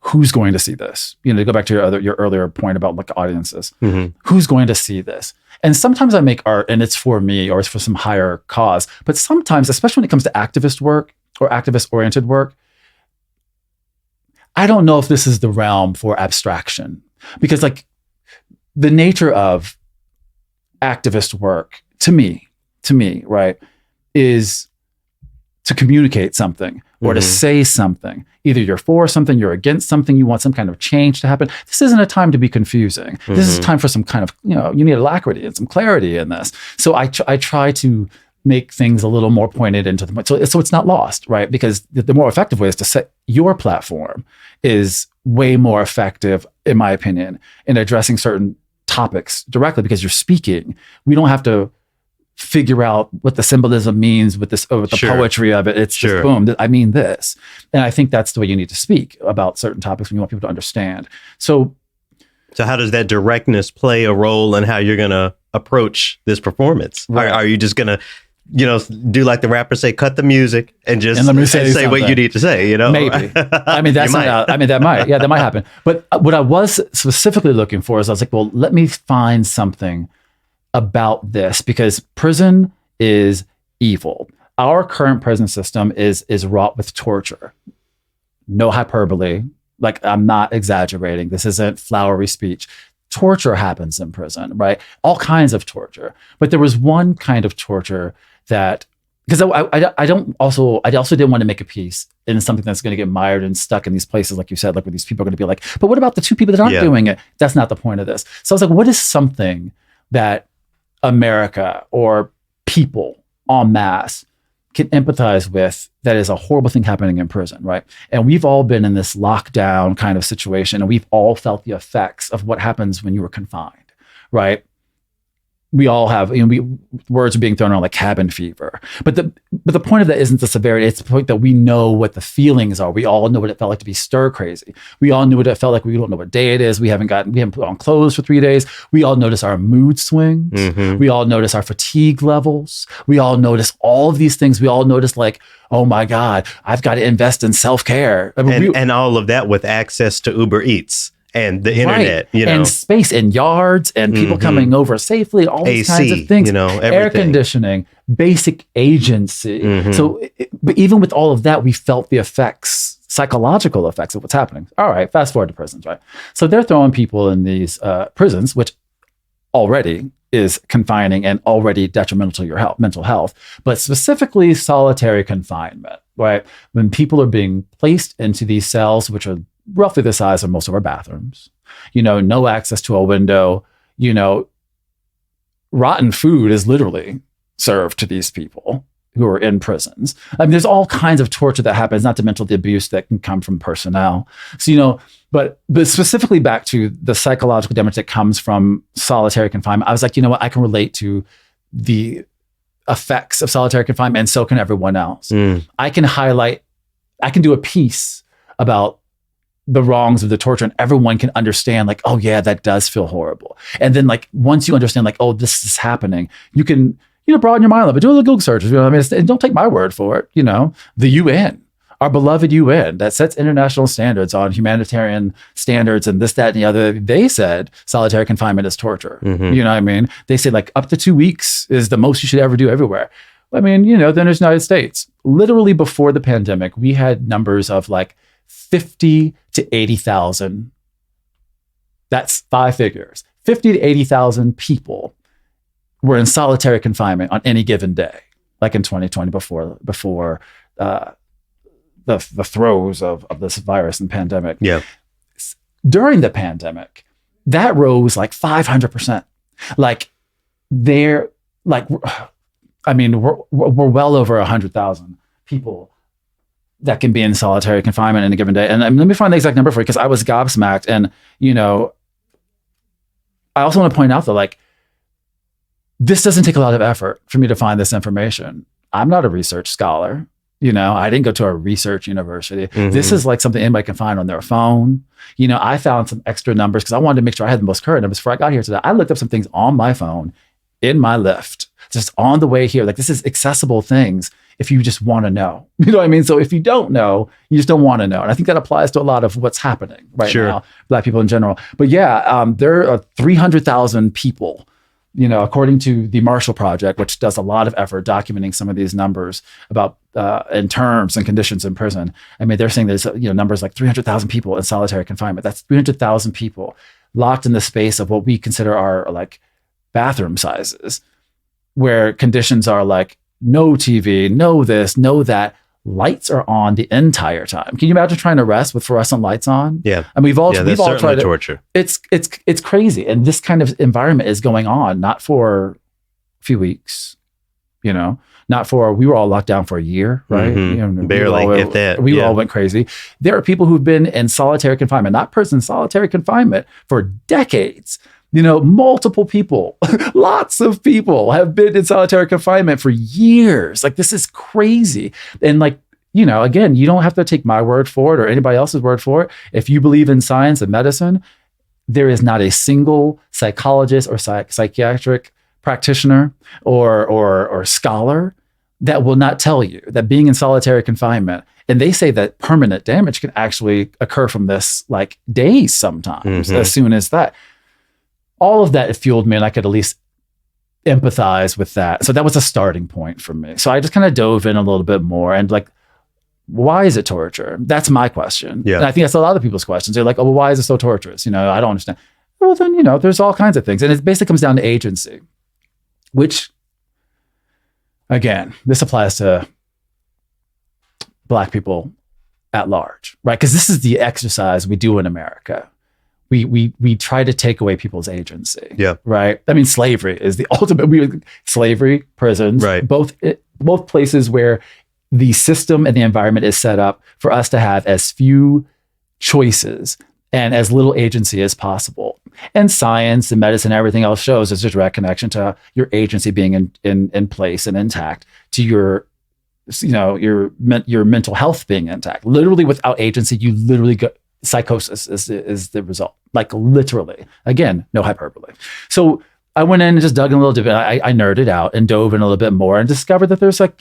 who's going to see this? To go back to your earlier point about like audiences, who's going to see this? And sometimes I make art and it's for me or it's for some higher cause. But sometimes, especially when it comes to activist work or activist-oriented work, I don't know if this is the realm for abstraction, because like the nature of activist work to me, right, is to communicate something or to say something. Either you're for something, you're against something, you want some kind of change to happen. This isn't a time to be confusing. This is a time for some kind of, you need alacrity and some clarity in this. So I try to make things a little more pointed into the, so it's not lost, right? Because the more effective way is to set your platform is way more effective, in my opinion, in addressing certain topics directly because you're speaking. We don't have to figure out what the symbolism means with this, or with the poetry of it. It's just boom, I mean this. And I think that's the way you need to speak about certain topics when you want people to understand. So how does that directness play a role in how you're going to approach this performance? Right. Are you just going to, do like the rappers say, cut the music and just say what you need to say, Maybe. I mean, that might happen. But what I was specifically looking for is I was like, well, let me find something about this, because prison is evil. Our current prison system is wrought with torture. No hyperbole. Like, I'm not exaggerating. This isn't flowery speech. Torture happens in prison, right? All kinds of torture. But there was one kind of torture that, because I also didn't want to make a piece in something that's going to get mired and stuck in these places, like you said, like where these people are going to be like, but what about the two people that aren't doing it? That's not the point of this. So I was like, what is something that America or people en masse can empathize with that is a horrible thing happening in prison, right? And we've all been in this lockdown kind of situation, and we've all felt the effects of what happens when you were confined, right? We all have, words are being thrown around like cabin fever. But the point of that isn't the severity. It's the point that we know what the feelings are. We all know what it felt like to be stir crazy. We all knew what it felt like. We don't know what day it is. We haven't put on clothes for 3 days. We all notice our mood swings. We all notice our fatigue levels. We all notice all of these things. We all notice like, oh my God, I've got to invest in self-care. And all of that with access to Uber Eats and the internet, and space and yards and people coming over safely, all these kinds of things, air conditioning, basic agency. So, but even with all of that, we felt the effects, psychological effects of what's happening. All right, fast forward to prisons, right? So they're throwing people in these prisons, which already is confining and already detrimental to your mental health, but specifically solitary confinement, right? When people are being placed into these cells, which are roughly the size of most of our bathrooms, no access to a window, rotten food is literally served to these people who are in prisons. I mean, there's all kinds of torture that happens, not to mention the abuse that can come from personnel. So, but specifically back to the psychological damage that comes from solitary confinement, I was like, I can relate to the effects of solitary confinement, and so can everyone else. I can do a piece about the wrongs of the torture, and everyone can understand, like, oh yeah, that does feel horrible. And then, like, once you understand, like, oh, this is happening, you can, broaden your mind a little bit, do a little Google search. I mean, and don't take my word for it. The UN, our beloved UN, that sets international standards on humanitarian standards and this, that, and the other. They said solitary confinement is torture. You know what I mean? They say, like, up to 2 weeks is the most you should ever do everywhere. I mean, then there's the United States. Literally before the pandemic, we had numbers of like 50 to 80,000. That's 5 figures. 50 to 80,000 people were in solitary confinement on any given day, like in 2020, before the throes of this virus and pandemic. Yeah. During the pandemic, that rose like 500%. Like, they're like, I mean, we're well over 100,000 people that can be in solitary confinement in a given day. And let me find the exact number for you, because I was gobsmacked. And, I also want to point out that, like, this doesn't take a lot of effort for me to find this information. I'm not a research scholar. I didn't go to a research university. This is like something anybody can find on their phone. I found some extra numbers because I wanted to make sure I had the most current numbers before I got here today. I looked up some things on my phone in my Lyft, just on the way here. Like, this is accessible things if you just want to know. You know what I mean? So if you don't know, you just don't want to know. And I think that applies to a lot of what's happening right now, Black people in general. But yeah, there are 300,000 people, according to the Marshall Project, which does a lot of effort documenting some of these numbers about in terms and conditions in prison. I mean, they're saying there's numbers like 300,000 people in solitary confinement. That's 300,000 people locked in the space of what we consider are like bathroom sizes, where conditions are like no TV, no this, no that. Lights are on the entire time. Can you imagine trying to rest with fluorescent lights on? Yeah. And we've all tried torture. It's crazy. And this kind of environment is going on, not for a few weeks, not for, we were all locked down for a year, right? Barely, if that. We all went crazy. There are people who've been in solitary confinement, not prison, solitary confinement for decades. Multiple people, lots of people have been in solitary confinement for years. Like, this is crazy. And like, again, you don't have to take my word for it or anybody else's word for it. If you believe in science and medicine, there is not a single psychologist or psychiatric practitioner or scholar that will not tell you that being in solitary confinement, and they say that permanent damage can actually occur from this, like days sometimes, as soon as that. All of that fueled me, and I could at least empathize with that. So that was a starting point for me. So I just kind of dove in a little bit more, and like, why is it torture? That's my question. Yeah. And I think that's a lot of people's questions. They're like, oh, well, why is it so torturous? I don't understand. Well, then, there's all kinds of things. And it basically comes down to agency, which, again, this applies to Black people at large, right? Because this is the exercise we do in America. We try to take away people's agency. Yeah. Right. I mean, slavery is the ultimate. Slavery, prisons, right? Both places where the system and the environment is set up for us to have as few choices and as little agency as possible. And science and medicine, everything else shows there's a direct connection to your agency being in place and intact, to your mental health being intact. Literally, without agency, you literally go. Psychosis is the result, like literally. Again, no hyperbole. So I went in and just dug in a little bit. I nerded out and dove in a little bit more and discovered that there's like,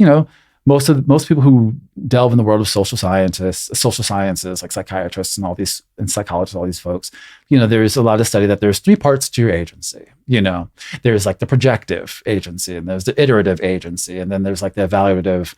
most people who delve in the world of social sciences, like psychiatrists and all these, and psychologists, all these folks, there's a lot of study that there's 3 parts to your agency. There's like the projective agency, and there's the iterative agency, and then there's like the evaluative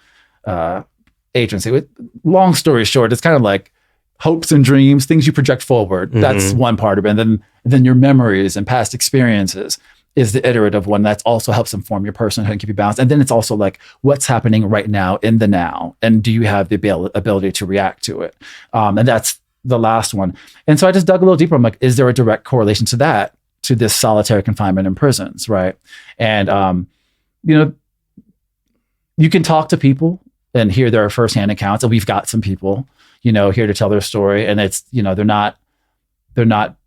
agency. Long story short, it's kind of like hopes and dreams, things you project forward. That's one part of it. And then your memories and past experiences is the iterative one. That also helps inform your personhood and keep you balanced. And then it's also like, what's happening right now in the now? And do you have the ability to react to it? And that's the last one. And so I just dug a little deeper. I'm like, is there a direct correlation to that, to this solitary confinement in prisons, right? And, you can talk to people and hear their firsthand accounts. And we've got some people here to tell their story. And it's, they're not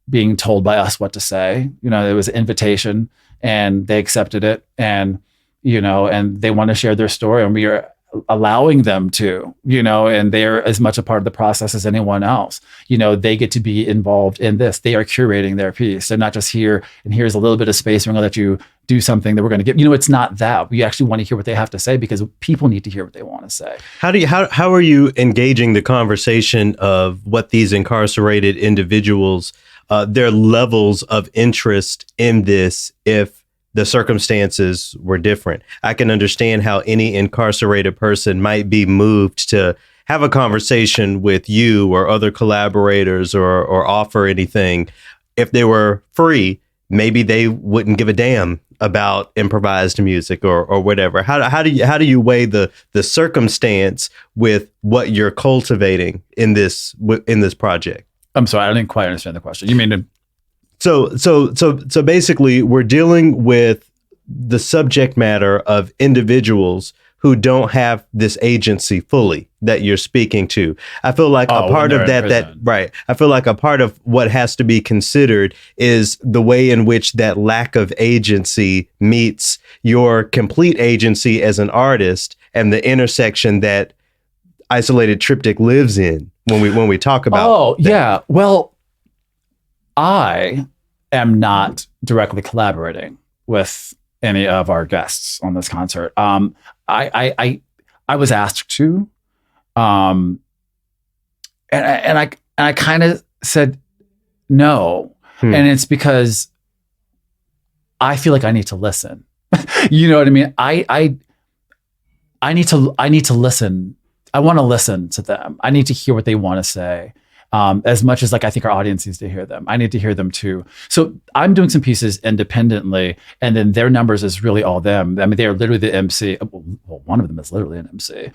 being told by us what to say. It was an invitation and they accepted it. And and they want to share their story, and we are allowing them to, and they're as much a part of the process as anyone else. They get to be involved in this. They are curating their piece. They're not just here and here's a little bit of space. We're going to let you do something that we're going to give. It's not that. We actually want to hear what they have to say because people need to hear what they want to say. How are you engaging the conversation of what these incarcerated individuals, their levels of interest in this, if the circumstances were different? I can understand how any incarcerated person might be moved to have a conversation with you or other collaborators or offer anything. If they were free, maybe they wouldn't give a damn about improvised music or whatever. How do you weigh the circumstance with what you're cultivating in this project? I'm sorry, I didn't quite understand the question. You mean So basically, we're dealing with the subject matter of individuals who don't have this agency fully that you're speaking to. I feel like a part of that right. I feel like a part of what has to be considered is the way in which that lack of agency meets your complete agency as an artist and the intersection that Isolated Triptych lives in when we talk about. Oh, that. Yeah. Well, I am not directly collaborating with any of our guests on this concert. I was asked to, and I kind of said no, and it's because I feel like I need to listen. You know what I mean? I need to listen. I want to listen to them. I need to hear what they want to say. As much as I think our audience needs to hear them. I need to hear them too. So I'm doing some pieces independently, and then their numbers is really all them. I mean, they are literally the MC. Well, one of them is literally an MC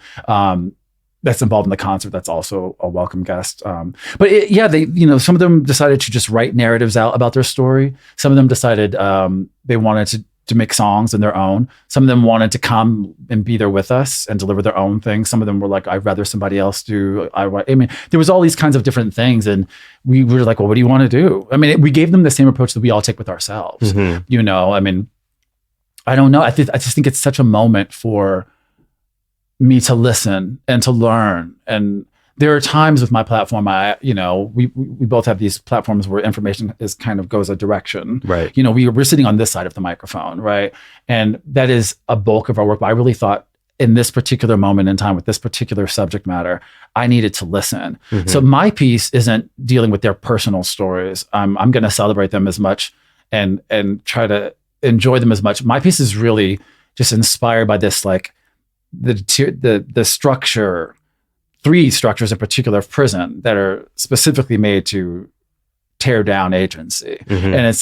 that's involved in the concert. That's also a welcome guest. But they, some of them decided to just write narratives out about their story. Some of them decided they wanted to make songs on their own. Some of them wanted to come and be there with us and deliver their own thing. Some of them were like, I'd rather somebody else do. I mean, there was all these kinds of different things. And we were like, well, what do you want to do? I mean, we gave them the same approach that we all take with ourselves. Mm-hmm. I mean, I don't know. I just think it's such a moment for me to listen and to learn. And there are times with my platform, we both have these platforms where information goes a direction. Right. We're sitting on this side of the microphone, right? And that is a bulk of our work. But I really thought in this particular moment in time with this particular subject matter, I needed to listen. Mm-hmm. So my piece isn't dealing with their personal stories. I'm going to celebrate them as much and try to enjoy them as much. My piece is really just inspired by this, the structure. 3 structures in particular of prison that are specifically made to tear down agency. Mm-hmm. And it's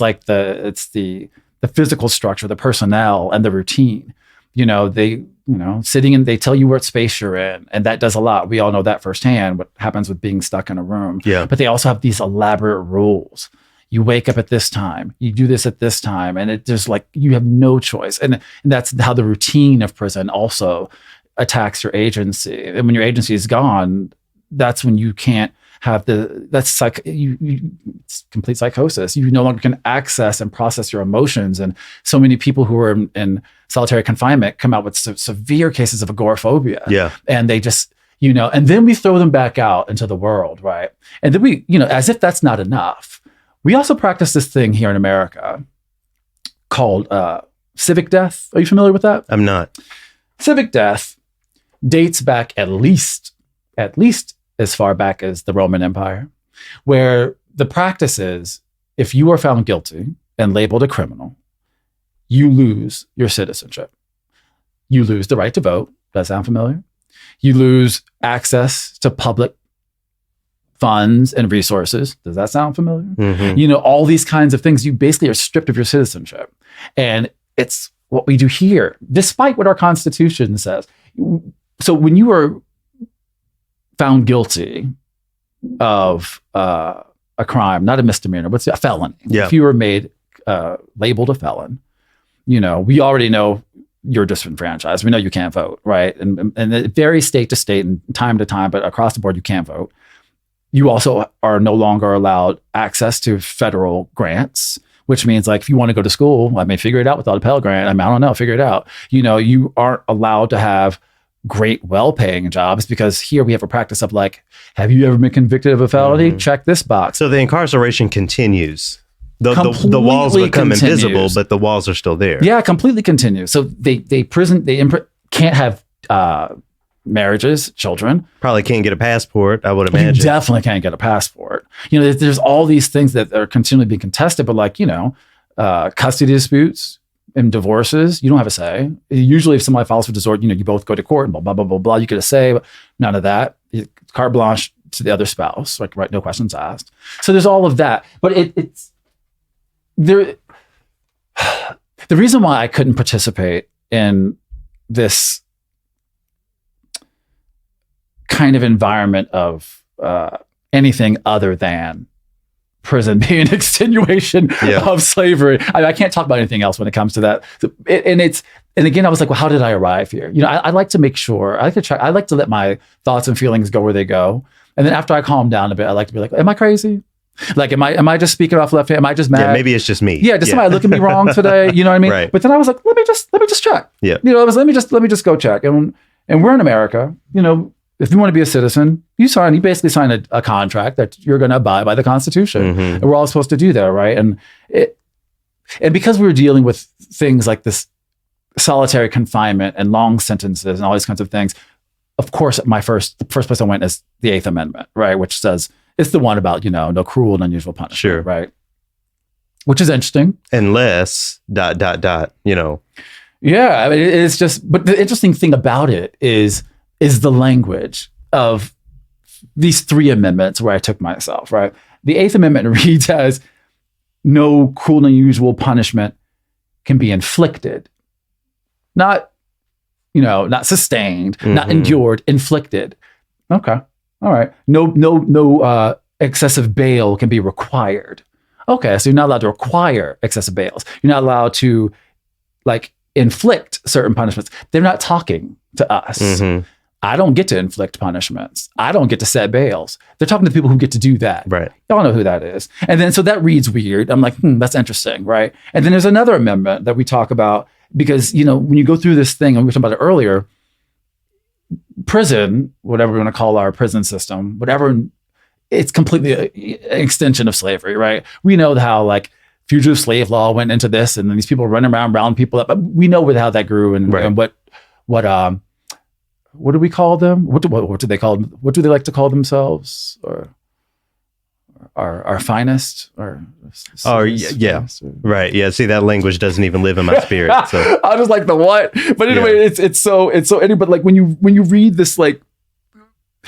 the physical structure, the personnel and the routine. Sitting in, they tell you what space you're in, and that does a lot. We all know that firsthand, what happens with being stuck in a room. Yeah. But they also have these elaborate rules. You wake up at this time, you do this at this time, and it just you have no choice. And that's how the routine of prison also attacks your agency. And when your agency is gone, that's when you can't have it's complete psychosis. You no longer can access and process your emotions. And so many people who are in solitary confinement come out with severe cases of agoraphobia. Yeah. And they just, and then we throw them back out into the world, right? And then we, as if that's not enough, we also practice this thing here in America called civic death. Are you familiar with that? I'm not. Civic death dates back at least as far back as the Roman Empire, where the practice is, if you are found guilty and labeled a criminal, you lose your citizenship. You lose the right to vote. Does that sound familiar? You lose access to public funds and resources. Does that sound familiar? Mm-hmm. All these kinds of things. You basically are stripped of your citizenship. And it's what we do here, despite what our Constitution says. So when you are found guilty of a crime, not a misdemeanor, but a felony. Yeah. If you were made labeled a felon, we already know you're disenfranchised. We know you can't vote, right? And it varies state to state and time to time, but across the board, you can't vote. You also are no longer allowed access to federal grants, which means like if you want to go to school, I may figure it out without a Pell Grant. I don't know, figure it out. You know, you aren't allowed to have great, well-paying jobs because here we have a practice of like, have you ever been convicted of a felony? Check this box. So the incarceration continues. The walls become invisible, but the walls are still there. Yeah, completely continues. So they can't have marriages, children. Probably can't get a passport, I would imagine. You definitely can't get a passport. You know, there's all these things that are continually being contested, but like, you know, custody disputes and divorces, you don't have a say. Usually if somebody files for divorce, you know, you both go to court and blah, blah, blah, blah, blah. You get a say, but none of that. Carte blanche to the other spouse, like, right, no questions asked. So there's all of that. But it's there. The reason why I couldn't participate in this kind of environment of anything other than prison being an extenuation of slavery. I can't talk about anything else when it comes to that. And again, I was like, well, how did I arrive here? You know, I like to make sure, I like to let my thoughts and feelings go where they go. And then after I calm down a bit, I like to be like, am I crazy? Like, am I just speaking off left hand? Am I just mad? Yeah, maybe it's just me. Yeah, does somebody look at me wrong today? You know what I mean? Right. But then I was like, let me just check. Yeah. You know, let me just go check. And we're in America, you know, if you want to be a citizen, you basically sign a contract that you're going to abide by the Constitution. And we're all supposed to do that, right? And because we were dealing with things like this solitary confinement and long sentences and all these kinds of things, of course, the first place I went is the Eighth Amendment, right? Which says, it's the one about, you know, no cruel and unusual punishment, sure, right? Which is interesting. Unless ... you know. Yeah, I mean, it's just, but the interesting thing about it is the language of these three amendments where I took myself, right? The Eighth Amendment reads as no cruel and unusual punishment can be inflicted. Not, you know, not sustained, not endured, inflicted. Okay. All right. No excessive bail can be required. Okay. So you're not allowed to require excessive bails. You're not allowed to like inflict certain punishments. They're not talking to us. I don't get to inflict punishments. I don't get to set bails. They're talking to people who get to do that. Right. Y'all know who that is. And then, so that reads weird. I'm like, that's interesting, right? And then there's another amendment that we talk about because, you know, when you go through this thing, and we were talking about it earlier, prison, whatever we want to call our prison system, whatever, it's completely an extension of slavery, right? We know how like fugitive slave law went into this and then these people running around rounding people up. But we know how that grew and what do we call them? What do they call them? What do they like to call themselves? Or our finest? Or right. Yeah. See, that language doesn't even live in my spirit. So I was like, the what? But anyway, it's so but like when you read this, like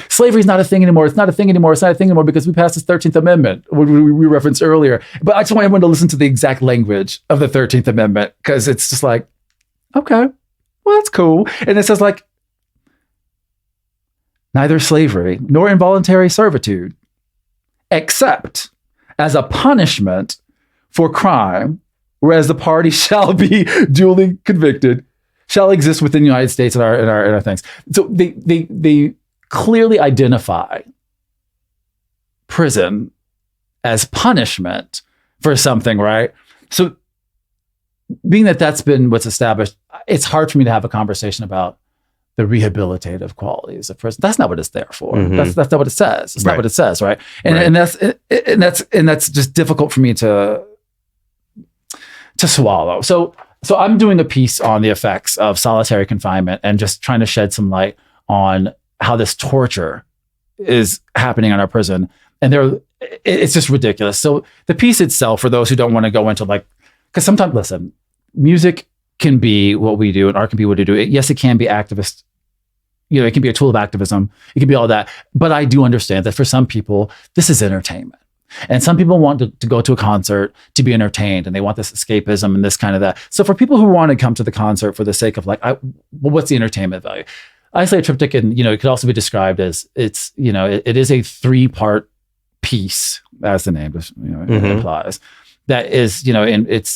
slavery is not a thing anymore. It's not a thing anymore. It's not a thing anymore because we passed this 13th Amendment, which we referenced earlier. But I just want everyone to listen to the exact language of the 13th Amendment because it's just like, okay, well, that's cool. And it says like, neither slavery nor involuntary servitude, except as a punishment for crime, whereas the party shall be duly convicted, shall exist within the United States and our things. So they clearly identify prison as punishment for something, right? So being that that's been what's established, it's hard for me to have a conversation about the rehabilitative qualities of prison. That's not what it's there for. That's not what it says. It's not what it says, right? And that's just difficult for me to swallow. So I'm doing a piece on the effects of solitary confinement and just trying to shed some light on how this torture is happening in our prison. And it's just ridiculous. So the piece itself, for those who don't want to go into like, because sometimes, listen, music can be what we do and art can be what we do. Yes, it can be activist. You know, it can be a tool of activism. It can be all that. But I do understand that for some people, this is entertainment. And some people want to go to a concert to be entertained and they want this escapism and this kind of that. So for people who want to come to the concert for the sake of like, what's the entertainment value? I say a triptych, and, you know, it could also be described as it is a 3-part piece, as the name implies, that is, you know, and it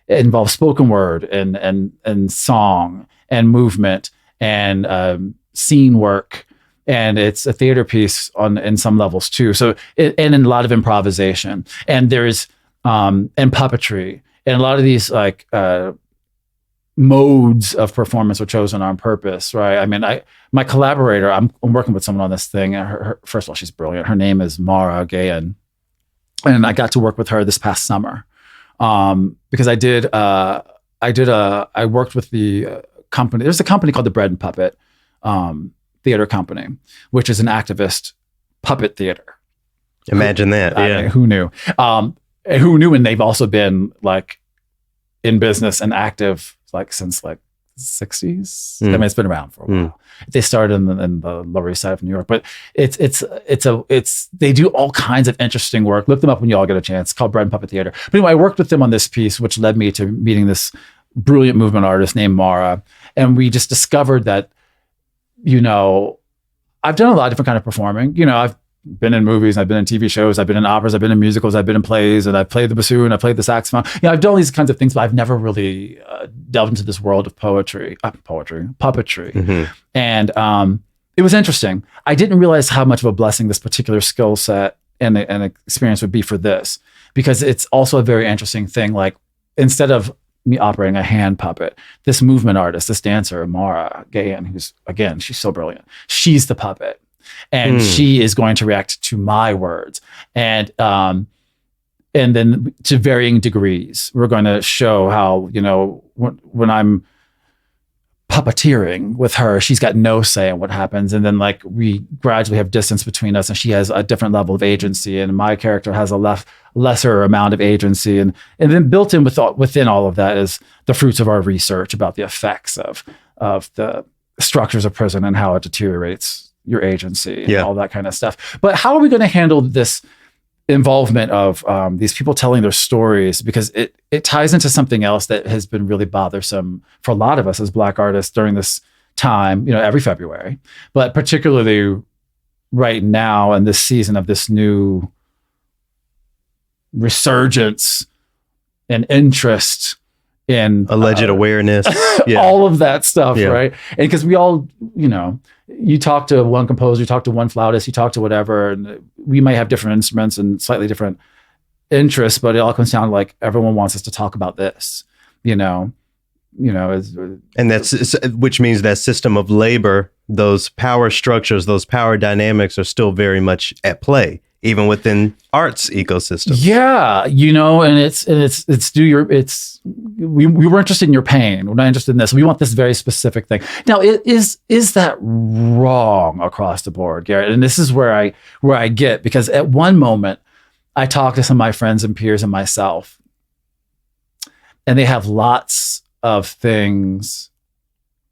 involves spoken word and song and movement and scene work, and it's a theater piece in some levels too. So and in a lot of improvisation, and there's and puppetry. And a lot of these like modes of performance were chosen on purpose, right? I mean, my collaborator, I'm working with someone on this thing. First of all, she's brilliant. Her name is Mara Gayan. And I got to work with her this past summer because I worked with the company. There's a company called the Bread and Puppet Theater Company, which is an activist puppet theater. Imagine that. Yeah. Who knew? Who knew? And they've also been like in business and active like since like 60s. I mean, it's been around for a while. They started in the Lower East Side of New York, but they do all kinds of interesting work. Look them up when you all get a chance. It's called Bread and Puppet Theater. But anyway, I worked with them on this piece, which led me to meeting this brilliant movement artist named Mara. And we just discovered that, you know, I've done a lot of different kind of performing. You know, I've been in movies, I've been in TV shows, I've been in operas, I've been in musicals, I've been in plays, and I've played the bassoon, I've played the saxophone. You know, I've done all these kinds of things, but I've never really delved into this world of puppetry. And it was interesting. I didn't realize how much of a blessing this particular skill set and experience would be for this, because it's also a very interesting thing. Like, instead of me operating a hand puppet, this movement artist, this dancer, Mara Gayan, who's, again, she's so brilliant. She's the puppet. And she is going to react to my words. And then to varying degrees, we're going to show how, you know, when I'm puppeteering with her, she's got no say in what happens. And then like we gradually have distance between us, and she has a different level of agency, and my character has a lesser amount of agency. And then built in within all of that is the fruits of our research about the effects of the structures of prison and how it deteriorates your agency and all that kind of stuff. But how are we going to handle this involvement of these people telling their stories? Because it ties into something else that has been really bothersome for a lot of us as Black artists during this time, you know, every February, but particularly right now in this season of this new resurgence and interest in alleged awareness, all of that stuff, right? And because we all, you know, you talk to one composer, you talk to one flautist, you talk to whatever, and we might have different instruments and slightly different interests, but it all comes down to like everyone wants us to talk about this, you know, and that's, which means that system of labor, those power structures, those power dynamics are still very much at play, even within arts ecosystem. Yeah, you know, and we were interested in your pain. We're not interested in this. We want this very specific thing. Now, is that wrong across the board, Garrett? And this is where I get, because at one moment I talk to some of my friends and peers and myself, and they have lots of things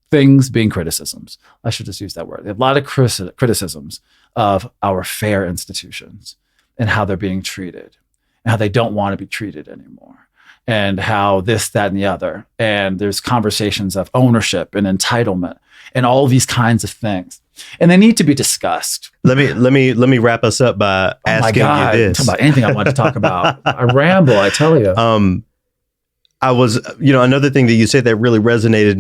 being criticisms. I should just use that word. They have a lot of criticisms of our fair institutions and how they're being treated and how they don't want to be treated anymore, and how this, that, and the other. And there's conversations of ownership and entitlement and all of these kinds of things. And they need to be discussed. Let me wrap us up by asking you this. Talk about anything I want to talk about. I ramble, I tell you. I was, you know, another thing that you said that really resonated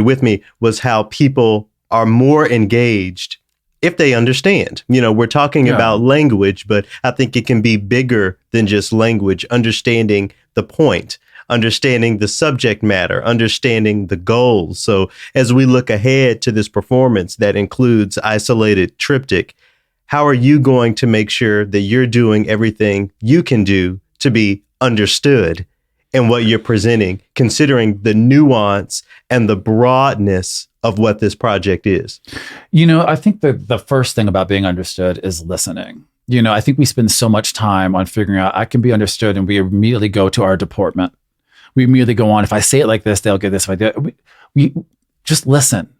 with me was how people are more engaged if they understand. You know, we're talking about language, but I think it can be bigger than just language. Understanding the point, understanding the subject matter, understanding the goals. So as we look ahead to this performance that includes Isolated Triptych, how are you going to make sure that you're doing everything you can do to be understood in what you're presenting, considering the nuance and the broadness of what this project is? You know, I think the first thing about being understood is listening. You know, I think we spend so much time on figuring out I can be understood, and we immediately go to our deportment. We immediately go on, if I say it like this, they'll get this. If I do it, we just listen.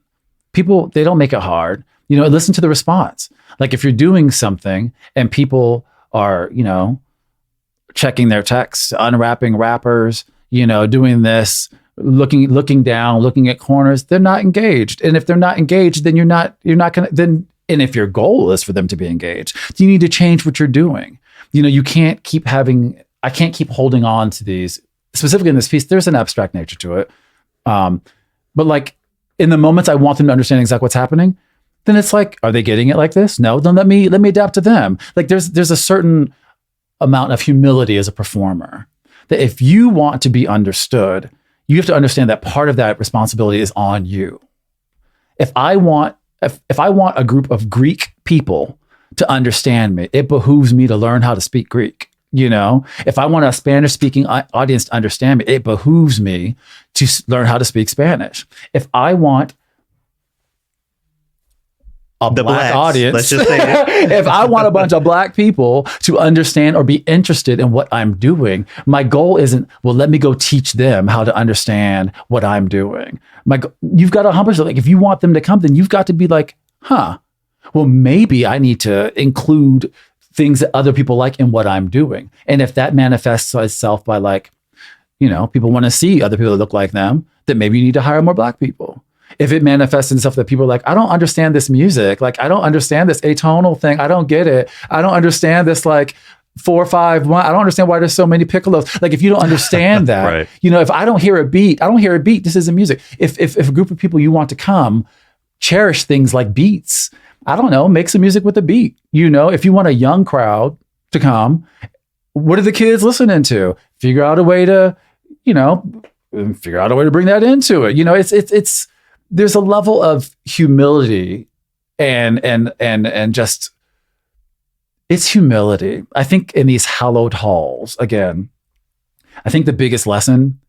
People, they don't make it hard. You know, listen to the response. Like if you're doing something and people are, you know, checking their texts, unwrapping wrappers, you know, doing this, looking down, looking at corners, they're not engaged. And if they're not engaged, then you're not going to, then, and if your goal is for them to be engaged, you need to change what you're doing. You know, I can't keep holding on to these, specifically in this piece, there's an abstract nature to it. But like in the moments I want them to understand exactly what's happening, then it's like, are they getting it like this? No, then let me adapt to them. Like there's a certain amount of humility as a performer. That if you want to be understood, you have to understand that part of that responsibility is on you. If I want a group of Greek people to understand me, it behooves me to learn how to speak Greek. You know, if I want a Spanish speaking audience to understand me, it behooves me to learn how to speak Spanish. If I want a The black blacks, audience, let's just say it. if I want a bunch of black people to understand or be interested in what I'm doing, my goal isn't, well, let me go teach them how to understand what I'm doing. You've got to humble yourself. Like, if you want them to come, then you've got to be like, well, maybe I need to include things that other people like in what I'm doing. And if that manifests itself by, like, you know, people want to see other people that look like them, then maybe you need to hire more black people. If it manifests itself that people are like, I don't understand this music. Like, I don't understand this atonal thing. I don't get it. I don't understand this, like, 4-5-1. I don't understand why there's so many piccolos. Like, if you don't understand that, Right. you know, if I don't hear a beat, This isn't music. If a group of people you want to come cherish things like beats, I don't know, make some music with a beat. You know, if you want a young crowd to come, what are the kids listening to? Figure out a way to, you know, bring that into it. You know, it's there's a level of humility and just, it's humility. I think in these hallowed halls, again, I think the biggest lesson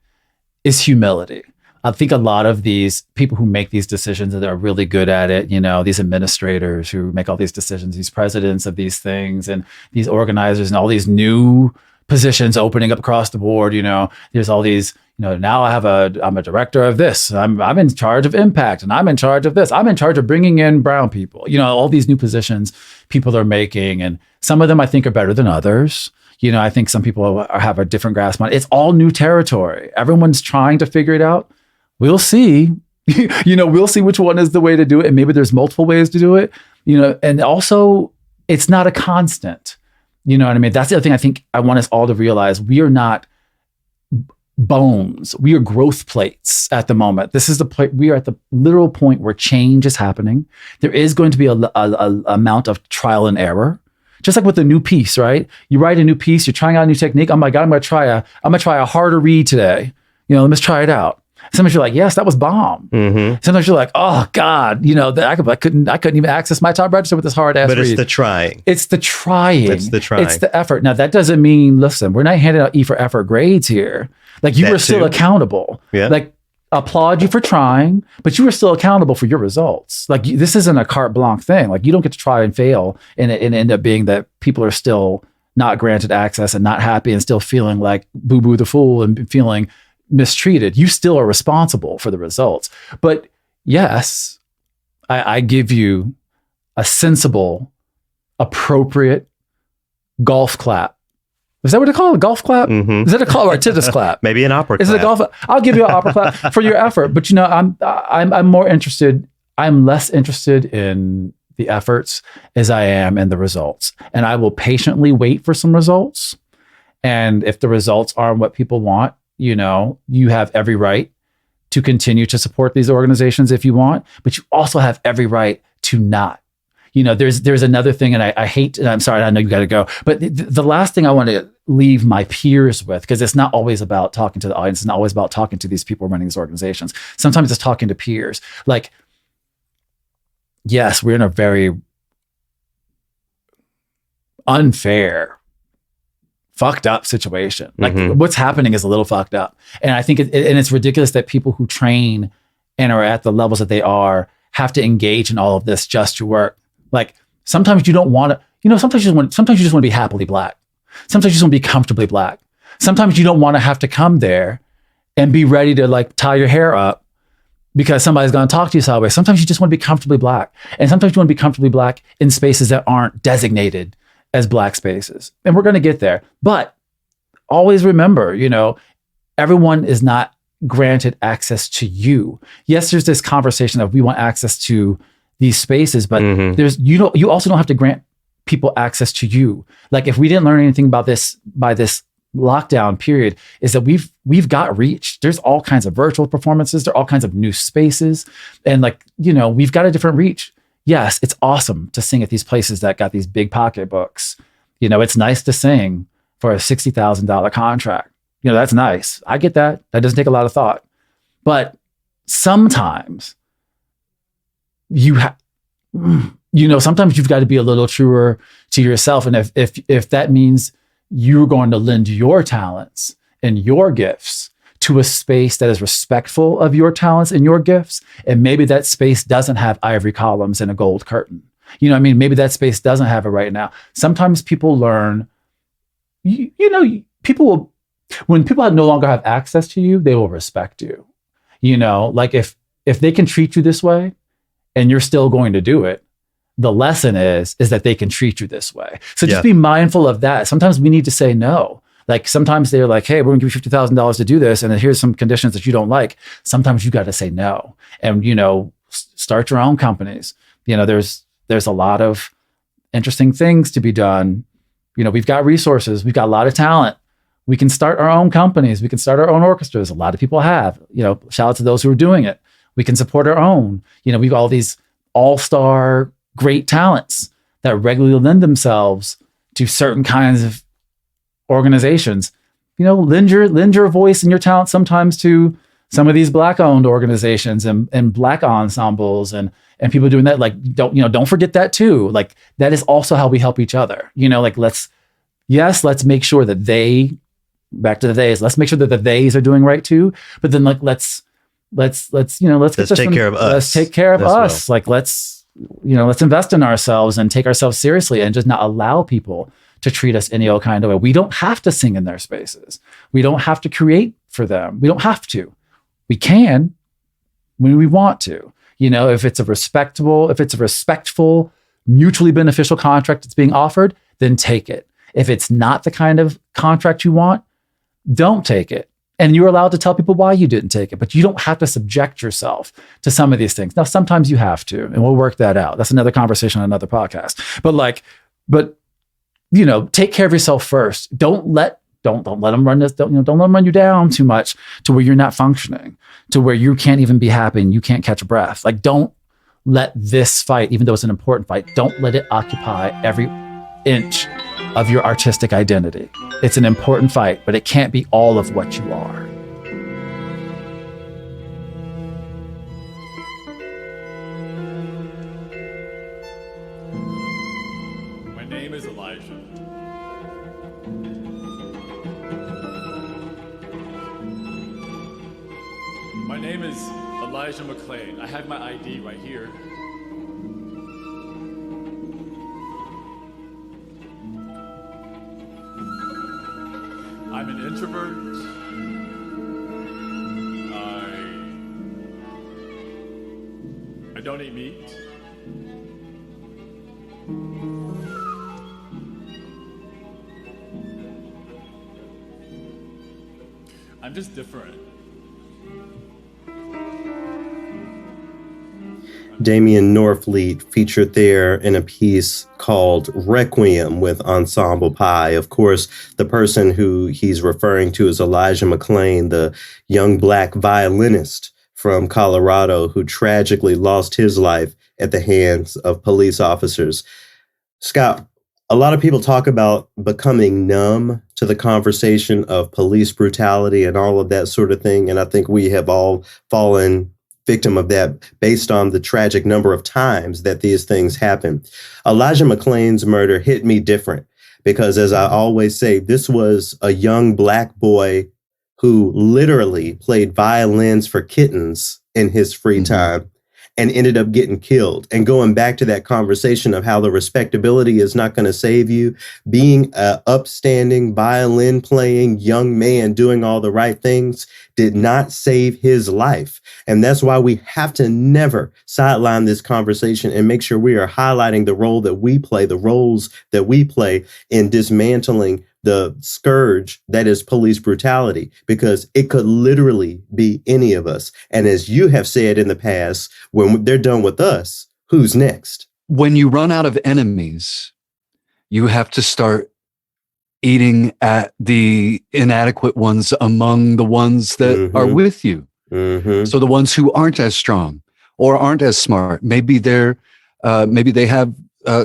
is humility. I think a lot of these people who make these decisions and are really good at it, you know, these administrators who make all these decisions, these presidents of these things, and these organizers and all these new positions opening up across the board, you know, there's all these, you know, now I'm a director of this, I'm in charge of impact, and I'm in charge of this, I'm in charge of bringing in brown people, you know, all these new positions people are making. And some of them I think are better than others. You know, I think some people have a different grasp on it. It's all new territory. Everyone's trying to figure it out. We'll see, you know, we'll see which one is the way to do it. And maybe there's multiple ways to do it, you know, and also it's not a constant, you know what I mean? That's the other thing I think I want us all to realize. We are not bones. We are growth plates at the moment. This is the point. We are at the literal point where change is happening. There is going to be a amount of trial and error. Just like with a new piece, right? You write a new piece, you're trying out a new technique. Oh my God, I'm gonna try a harder read today. You know, let's try it out. Sometimes you're like, yes, that was bomb. Mm-hmm. Sometimes you're like, oh God, you know, I couldn't even access my top register with this hard ass read. But it's the trying. It's the trying. It's the trying. It's the effort. Now that doesn't mean, listen, we're not handing out E for effort grades here. Like, you That are still too. accountable. Yeah. Like, applaud you for trying, but you are still accountable for your results. Like, this isn't a carte blanche thing. Like, you don't get to try and fail and end up being that people are still not granted access and not happy and still feeling like Boo Boo the Fool and feeling mistreated. You still are responsible for the results. But yes, I give you a sensible, appropriate golf clap. Is that what they call it? A golf clap? Mm-hmm. Is that a call or a tennis clap? Maybe an opera Is clap. it a golf? I'll give you an opera clap for your effort. But you know, I'm more interested. I'm less interested in the efforts as I am in the results, and I will patiently wait for some results. And if the results aren't what people want, you know, you have every right to continue to support these organizations if you want, but you also have every right to not. You know, there's another thing, and I hate, and I'm sorry, I know you got to go, but the last thing I want to leave my peers with, because it's not always about talking to the audience, it's not always about talking to these people running these organizations. Sometimes it's talking to peers. Like, yes, we're in a very unfair, fucked up situation. Like, what's happening is a little fucked up. And I think and it's ridiculous that people who train and are at the levels that they are have to engage in all of this just to work. Like, sometimes you don't want to, you know, sometimes you just want to be happily Black. Sometimes you just want to be comfortably Black. Sometimes you don't want to have to come there and be ready to, like, tie your hair up because somebody's going to talk to you sideways. Sometimes you just want to be comfortably Black. And sometimes you want to be comfortably Black in spaces that aren't designated as Black spaces. And we're going to get there. But always remember, you know, everyone is not granted access to you. Yes, there's this conversation of we want access to these spaces, but you also don't have to grant people access to you. Like, if we didn't learn anything about this by this lockdown period, is that we've got reach. There's all kinds of virtual performances. There are all kinds of new spaces. And, like, you know, we've got a different reach. Yes, it's awesome to sing at these places that got these big pocketbooks. You know, it's nice to sing for a $60,000 contract. That's nice. I get that. That doesn't take a lot of thought. But sometimes sometimes you've got to be a little truer to yourself. And if that means you're going to lend your talents and your gifts to a space that is respectful of your talents and your gifts, and maybe that space doesn't have ivory columns and a gold curtain. Maybe that space doesn't have it right now. Sometimes people learn, people will, when people no longer have access to you, they will respect you. Like if they can treat you this way and you're still going to do it, the lesson is that they can treat you this way. So just be mindful of that. Sometimes we need to say no. Like sometimes they're like, hey, we're gonna give you $50,000 to do this, and then here's some conditions that you don't like. Sometimes you got to say no, and start your own companies. There's a lot of interesting things to be done. We've got resources, we've got a lot of talent. We can start our own companies. We can start our own orchestras. A lot of people have. Shout out to those who are doing it. We can support our own. We've got all these all-star great talents that regularly lend themselves to certain kinds of organizations. Lend your voice and your talent sometimes to some of these Black-owned organizations and Black ensembles and people doing that. Like, don't forget that too. Like, that is also how we help each other. Let's make sure that back to the theys, let's make sure that the theys are doing right too. But then let's take care of us. Let's take care of us. Well. Like, let's invest in ourselves and take ourselves seriously and just not allow people to treat us any old kind of way. We don't have to sing in their spaces. We don't have to create for them. We don't have to. We can when we want to. If it's a respectful, mutually beneficial contract that's being offered, then take it. If it's not the kind of contract you want, don't take it. And you're allowed to tell people why you didn't take it, but you don't have to subject yourself to some of these things. Now, sometimes you have to, and we'll work that out. That's another conversation on another podcast. But take care of yourself first. Don't let them run this. Don't let them run you down too much to where you're not functioning, to where you can't even be happy and you can't catch a breath. Like, don't let this fight, even though it's an important fight, don't let it occupy every inch of your artistic identity. It's an important fight, but it can't be all of what you are. My name is Elijah. My name is Elijah McLean. I have my ID right here. I'm an introvert. I don't eat meat. I'm just different. Damian Norfleet featured there in a piece called Requiem with Ensemble Pi. Of course, the person who he's referring to is Elijah McLean, the young Black violinist from Colorado who tragically lost his life at the hands of police officers. Scott, a lot of people talk about becoming numb to the conversation of police brutality and all of that sort of thing. And I think we have all fallen victim of that based on the tragic number of times that these things happen. Elijah McLean's murder hit me different because, as I always say, this was a young Black boy who literally played violins for kittens in his free time and ended up getting killed. And going back to that conversation of how the respectability is not going to save you, being an upstanding violin playing young man doing all the right things did not save his life. And that's why we have to never sideline this conversation and make sure we are highlighting the role that we play, the roles that we play in dismantling the scourge that is police brutality, because it could literally be any of us. And as you have said in the past, when they're done with us, who's next? When you run out of enemies, you have to start eating at the inadequate ones among the ones that are with you. So the ones who aren't as strong or aren't as smart, maybe they have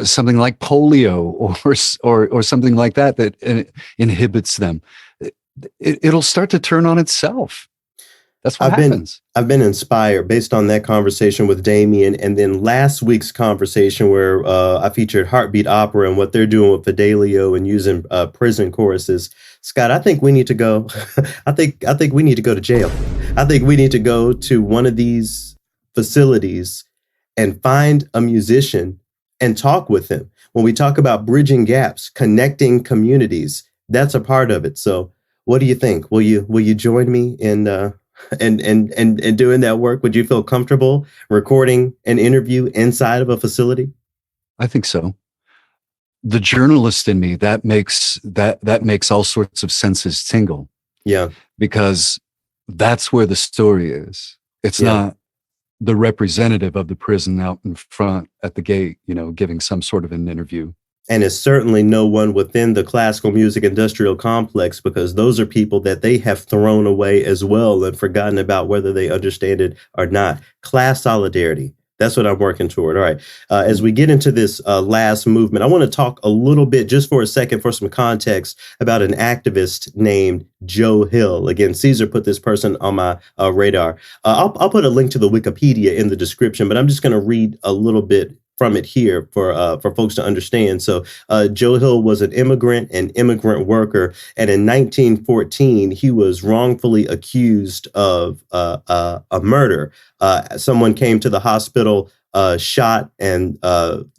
something like polio or something like that inhibits them. It'll start to turn on itself. That's what happens. I've been inspired based on that conversation with Damian, and then last week's conversation where I featured Heartbeat Opera and what they're doing with Fidelio and using prison choruses. Scott, I think we need to go. I think we need to go to jail. I think we need to go to one of these facilities and find a musician and talk with them. When we talk about bridging gaps, connecting communities, that's a part of it. So, what do you think? Will you join me in? And doing that work? Would you feel comfortable recording an interview inside of a facility? I think so. The journalist in me, that makes all sorts of senses tingle. Yeah. Because that's where the story is. It's not the representative of the prison out in front at the gate, giving some sort of an interview. And it's certainly no one within the classical music industrial complex, because those are people that they have thrown away as well and forgotten about whether they understand it or not. Class solidarity. That's what I'm working toward. All right. As we get into this last movement, I want to talk a little bit, just for a second, for some context, about an activist named Joe Hill. Again, Caesar put this person on my radar. I'll put a link to the Wikipedia in the description, but I'm just going to read a little bit from it here for folks to understand. So Joe Hill was an immigrant worker, and in 1914 he was wrongfully accused of a murder. Someone came to the hospital, shot and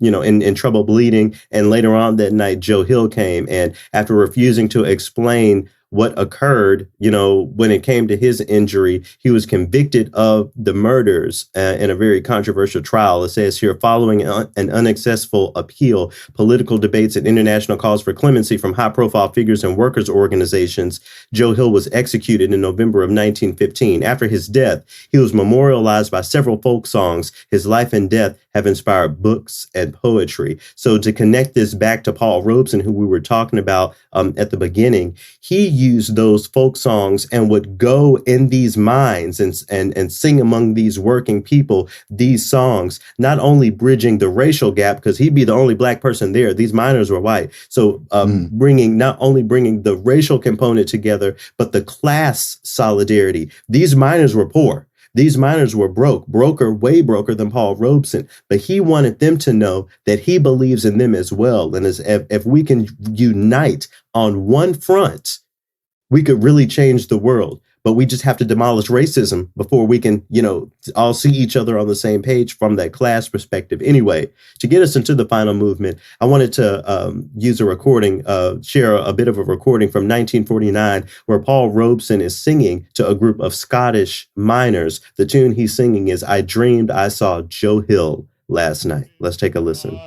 in trouble bleeding, and later on that night Joe Hill came, and after refusing to explain what occurred, when it came to his injury, he was convicted of the murders in a very controversial trial. It says here, following an unsuccessful appeal, political debates, and international calls for clemency from high-profile figures and workers' organizations, Joe Hill was executed in November of 1915. After his death, he was memorialized by several folk songs. His life and death have inspired books and poetry. So to connect this back to Paul Robeson, who we were talking about at the beginning, he used those folk songs and would go in these mines and sing among these working people these songs, not only bridging the racial gap, because he'd be the only black person there. These miners were white. So not only bringing the racial component together, but the class solidarity. These miners were poor. These miners were way broker than Paul Robeson, but he wanted them to know that he believes in them as well. And if we can unite on one front, we could really change the world. But we just have to demolish racism before we can, all see each other on the same page from that class perspective. Anyway, to get us into the final movement, I wanted to use a recording, share a bit of a recording from 1949, where Paul Robeson is singing to a group of Scottish miners. The tune he's singing is "I Dreamed I Saw Joe Hill Last Night." Let's take a listen.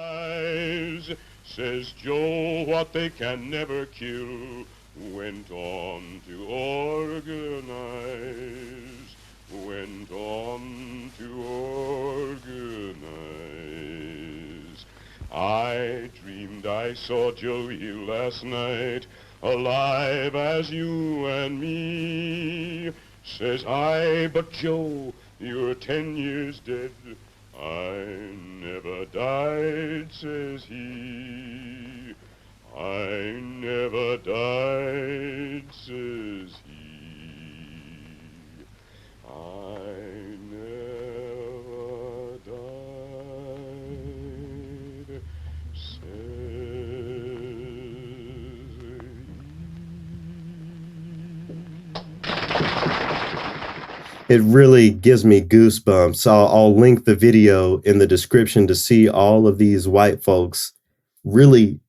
Says Joe, what they can never kill went on to organize, went on to organize. I dreamed I saw Joe Hill last night, alive as you and me. Says I, but Joe, you're 10 years dead. I never died, says he. I never died, says he. I never died, says It really gives me goosebumps. I'll link the video in the description to see all of these white folks really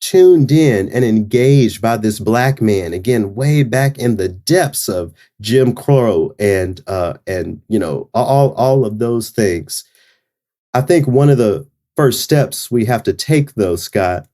tuned in and engaged by this black man, again, way back in the depths of Jim Crow and all of those things. I think one of the first steps we have to take, though, Scott,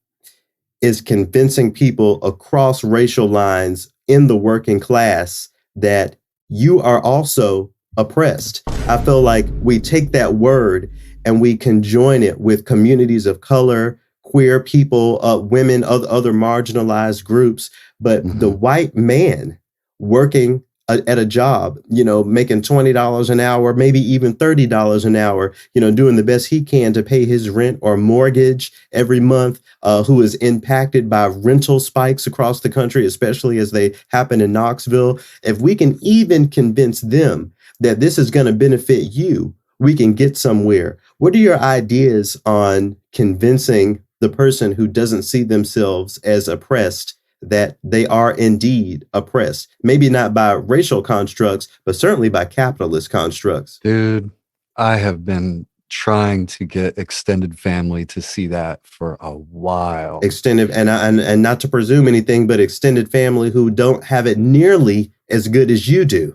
is convincing people across racial lines in the working class that you are also oppressed. I feel like we take that word and we conjoin it with communities of color, queer people, women, other marginalized groups. But the white man working at a job, making $20 an hour, maybe even $30 an hour, doing the best he can to pay his rent or mortgage every month, who is impacted by rental spikes across the country, especially as they happen in Knoxville. If we can even convince them that this is going to benefit you, we can get somewhere. What are your ideas on convincing the person who doesn't see themselves as oppressed that they are indeed oppressed? Maybe not by racial constructs, but certainly by capitalist constructs. Dude, I have been trying to get extended family to see that for a while. Extended, and not to presume anything, but extended family who don't have it nearly as good as you do,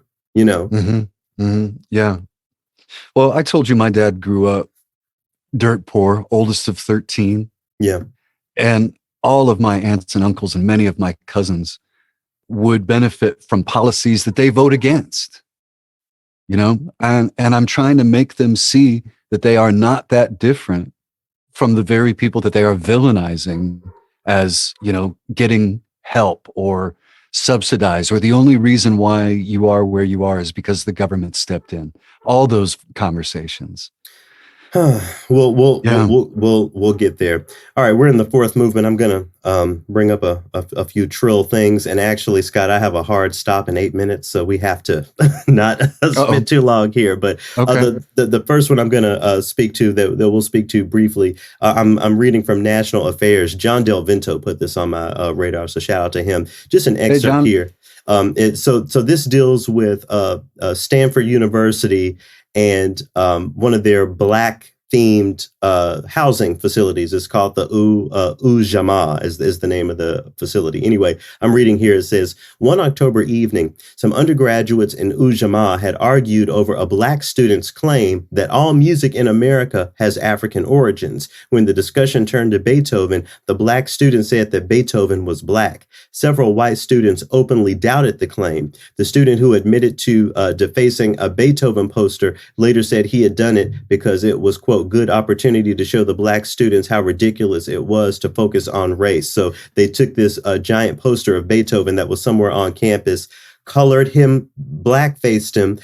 Yeah. Well, I told you my dad grew up dirt poor, oldest of 13. Yeah. And all of my aunts and uncles and many of my cousins would benefit from policies that they vote against, and I'm trying to make them see that they are not that different from the very people that they are villainizing as, getting help or subsidized, or the only reason why you are where you are is because the government stepped in. All those conversations. We'll get there. All right, we're in the fourth movement. I'm gonna bring up a few trill things, and actually, Scott, I have a hard stop in 8 minutes, so we have to not spend too long here. But okay. The first one I'm gonna speak to that we'll speak to briefly. I'm reading from National Affairs. John Del Vento put this on my radar, so shout out to him. Just an excerpt here. So this deals with Stanford University and one of their Black themed housing facilities. Is called the Ujamaa is the name of the facility. Anyway, I'm reading here. It says, one October evening, some undergraduates in Ujamaa had argued over a Black student's claim that all music in America has African origins. When the discussion turned to Beethoven, the Black student said that Beethoven was Black. Several white students openly doubted the claim. The student who admitted to defacing a Beethoven poster later said he had done it because it was, quote, good opportunity to show the Black students how ridiculous it was to focus on race. So they took this giant poster of Beethoven that was somewhere on campus, colored him, blackfaced him,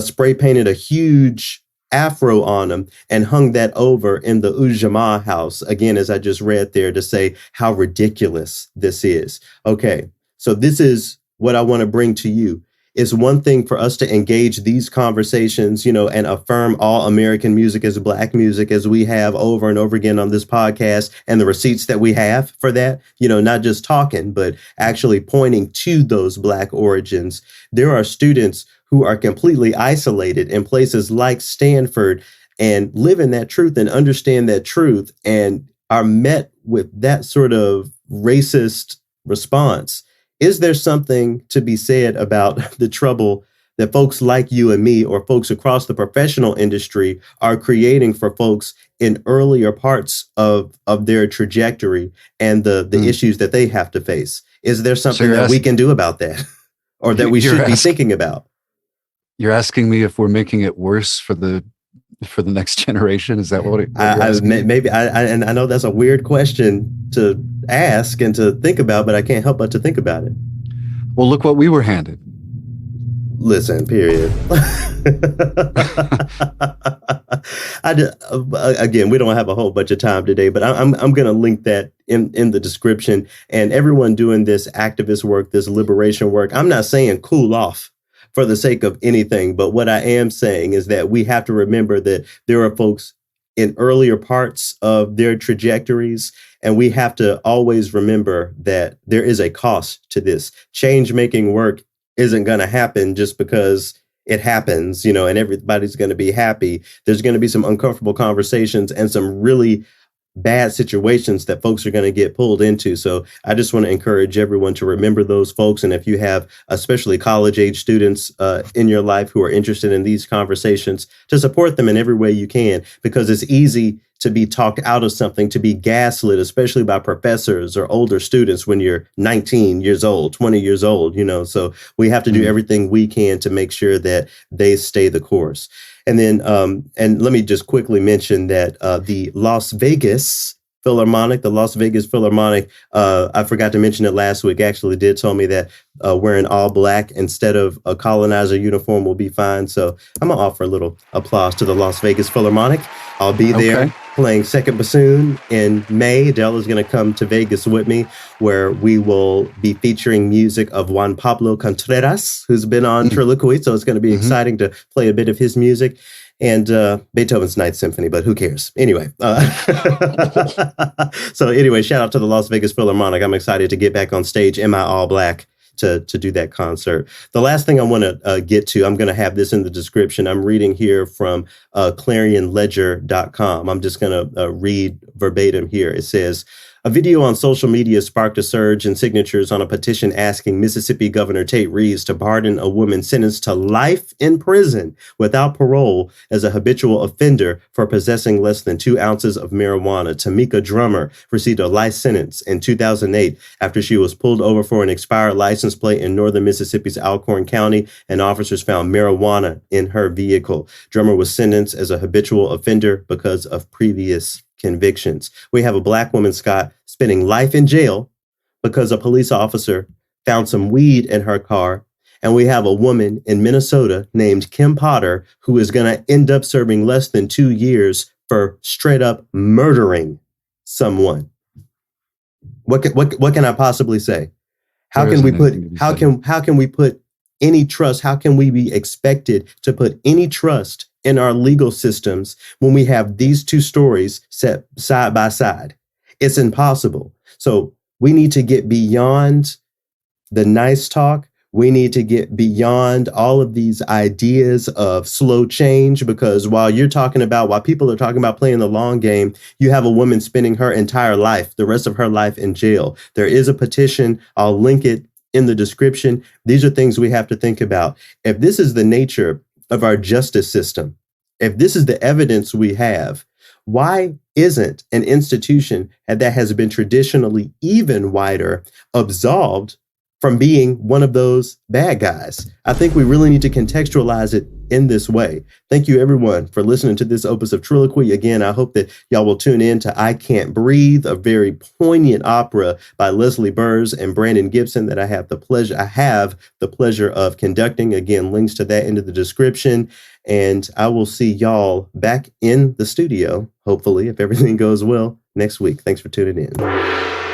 spray painted a huge afro on him, and hung that over in the Ujamaa house, again, as I just read there, to say how ridiculous this is. Okay, so this is what I want to bring to you. It's one thing for us to engage these conversations, and affirm all American music as Black music, as we have over and over again on this podcast, and the receipts that we have for that, not just talking, but actually pointing to those Black origins. There are students who are completely isolated in places like Stanford and live in that truth and understand that truth and are met with that sort of racist response. Is there something to be said about the trouble that folks like you and me, or folks across the professional industry, are creating for folks in earlier parts of their trajectory and the issues that they have to face? Is there something that we can do about that, or that we should be thinking about? You're asking me if we're making it worse for the next generation? Is that what maybe and I know that's a weird question to ask and to think about, but I can't help but to think about it. Well, look what we were handed. Listen, period. Again, we don't have a whole bunch of time today, but I'm going to link that in the description. And everyone doing this activist work, this liberation work, I'm not saying cool off for the sake of anything. But what I am saying is that we have to remember that there are folks in earlier parts of their trajectories, and we have to always remember that there is a cost to this. Change-making work isn't going to happen just because it happens, and everybody's going to be happy. There's going to be some uncomfortable conversations and some really bad situations that folks are going to get pulled into. So I just want to encourage everyone to remember those folks. And if you have especially college age students in your life who are interested in these conversations, to support them in every way you can, because it's easy to be talked out of something, to be gaslit, especially by professors or older students when you're 19 years old, 20 years old, so we have to do everything we can to make sure that they stay the course. And then, and let me just quickly mention that the Las Vegas Philharmonic, the Las Vegas Philharmonic. I forgot to mention it last week. Actually, did tell me that wearing all black instead of a colonizer uniform will be fine. So I'm gonna offer a little applause to the Las Vegas Philharmonic. I'll be there playing second bassoon in May. Dell is going to come to Vegas with me, where we will be featuring music of Juan Pablo Contreras, who's been on TRILLOQUY. So it's going to be exciting to play a bit of his music. And Beethoven's Ninth Symphony, but who cares? Anyway. So anyway, shout out to the Las Vegas Philharmonic. I'm excited to get back on stage in my all black to do that concert. The last thing I want to get to, I'm going to have this in the description. I'm reading here from clarionledger.com. I'm just going to read verbatim here. It says, a video on social media sparked a surge in signatures on a petition asking Mississippi Governor Tate Reeves to pardon a woman sentenced to life in prison without parole as a habitual offender for possessing less than 2 ounces of marijuana. Tamika Drummer received a life sentence in 2008 after she was pulled over for an expired license plate in northern Mississippi's Alcorn County, and officers found marijuana in her vehicle. Drummer was sentenced as a habitual offender because of previous convictions. We have a black woman, Scott, spending life in jail because a police officer found some weed in her car. And we have a woman in Minnesota named Kim Potter who is going to end up serving less than 2 years for straight up murdering someone. What can I possibly say? How can we put any trust? How can we be expected to put any trust in our legal systems when we have these two stories set side by side? It's impossible. So we need to get beyond the nice talk. We need to get beyond all of these ideas of slow change, because while people are talking about playing the long game, you have a woman spending her entire life, the rest of her life, in jail. There is a petition. I'll link it in the description. These are things we have to think about. If this is the nature of our justice system, if this is the evidence we have, why isn't an institution that has been traditionally even wider absolved from being one of those bad guys? I think we really need to contextualize it in this way. Thank you, everyone, for listening to this opus of TRILLOQUY. Again, I hope that y'all will tune in to I Can't Breathe, a very poignant opera by Leslie Burrs and Brandon Gibson that I have the pleasure of conducting. Again, links to that into the description. And I will see y'all back in the studio, hopefully, if everything goes well, next week. Thanks for tuning in.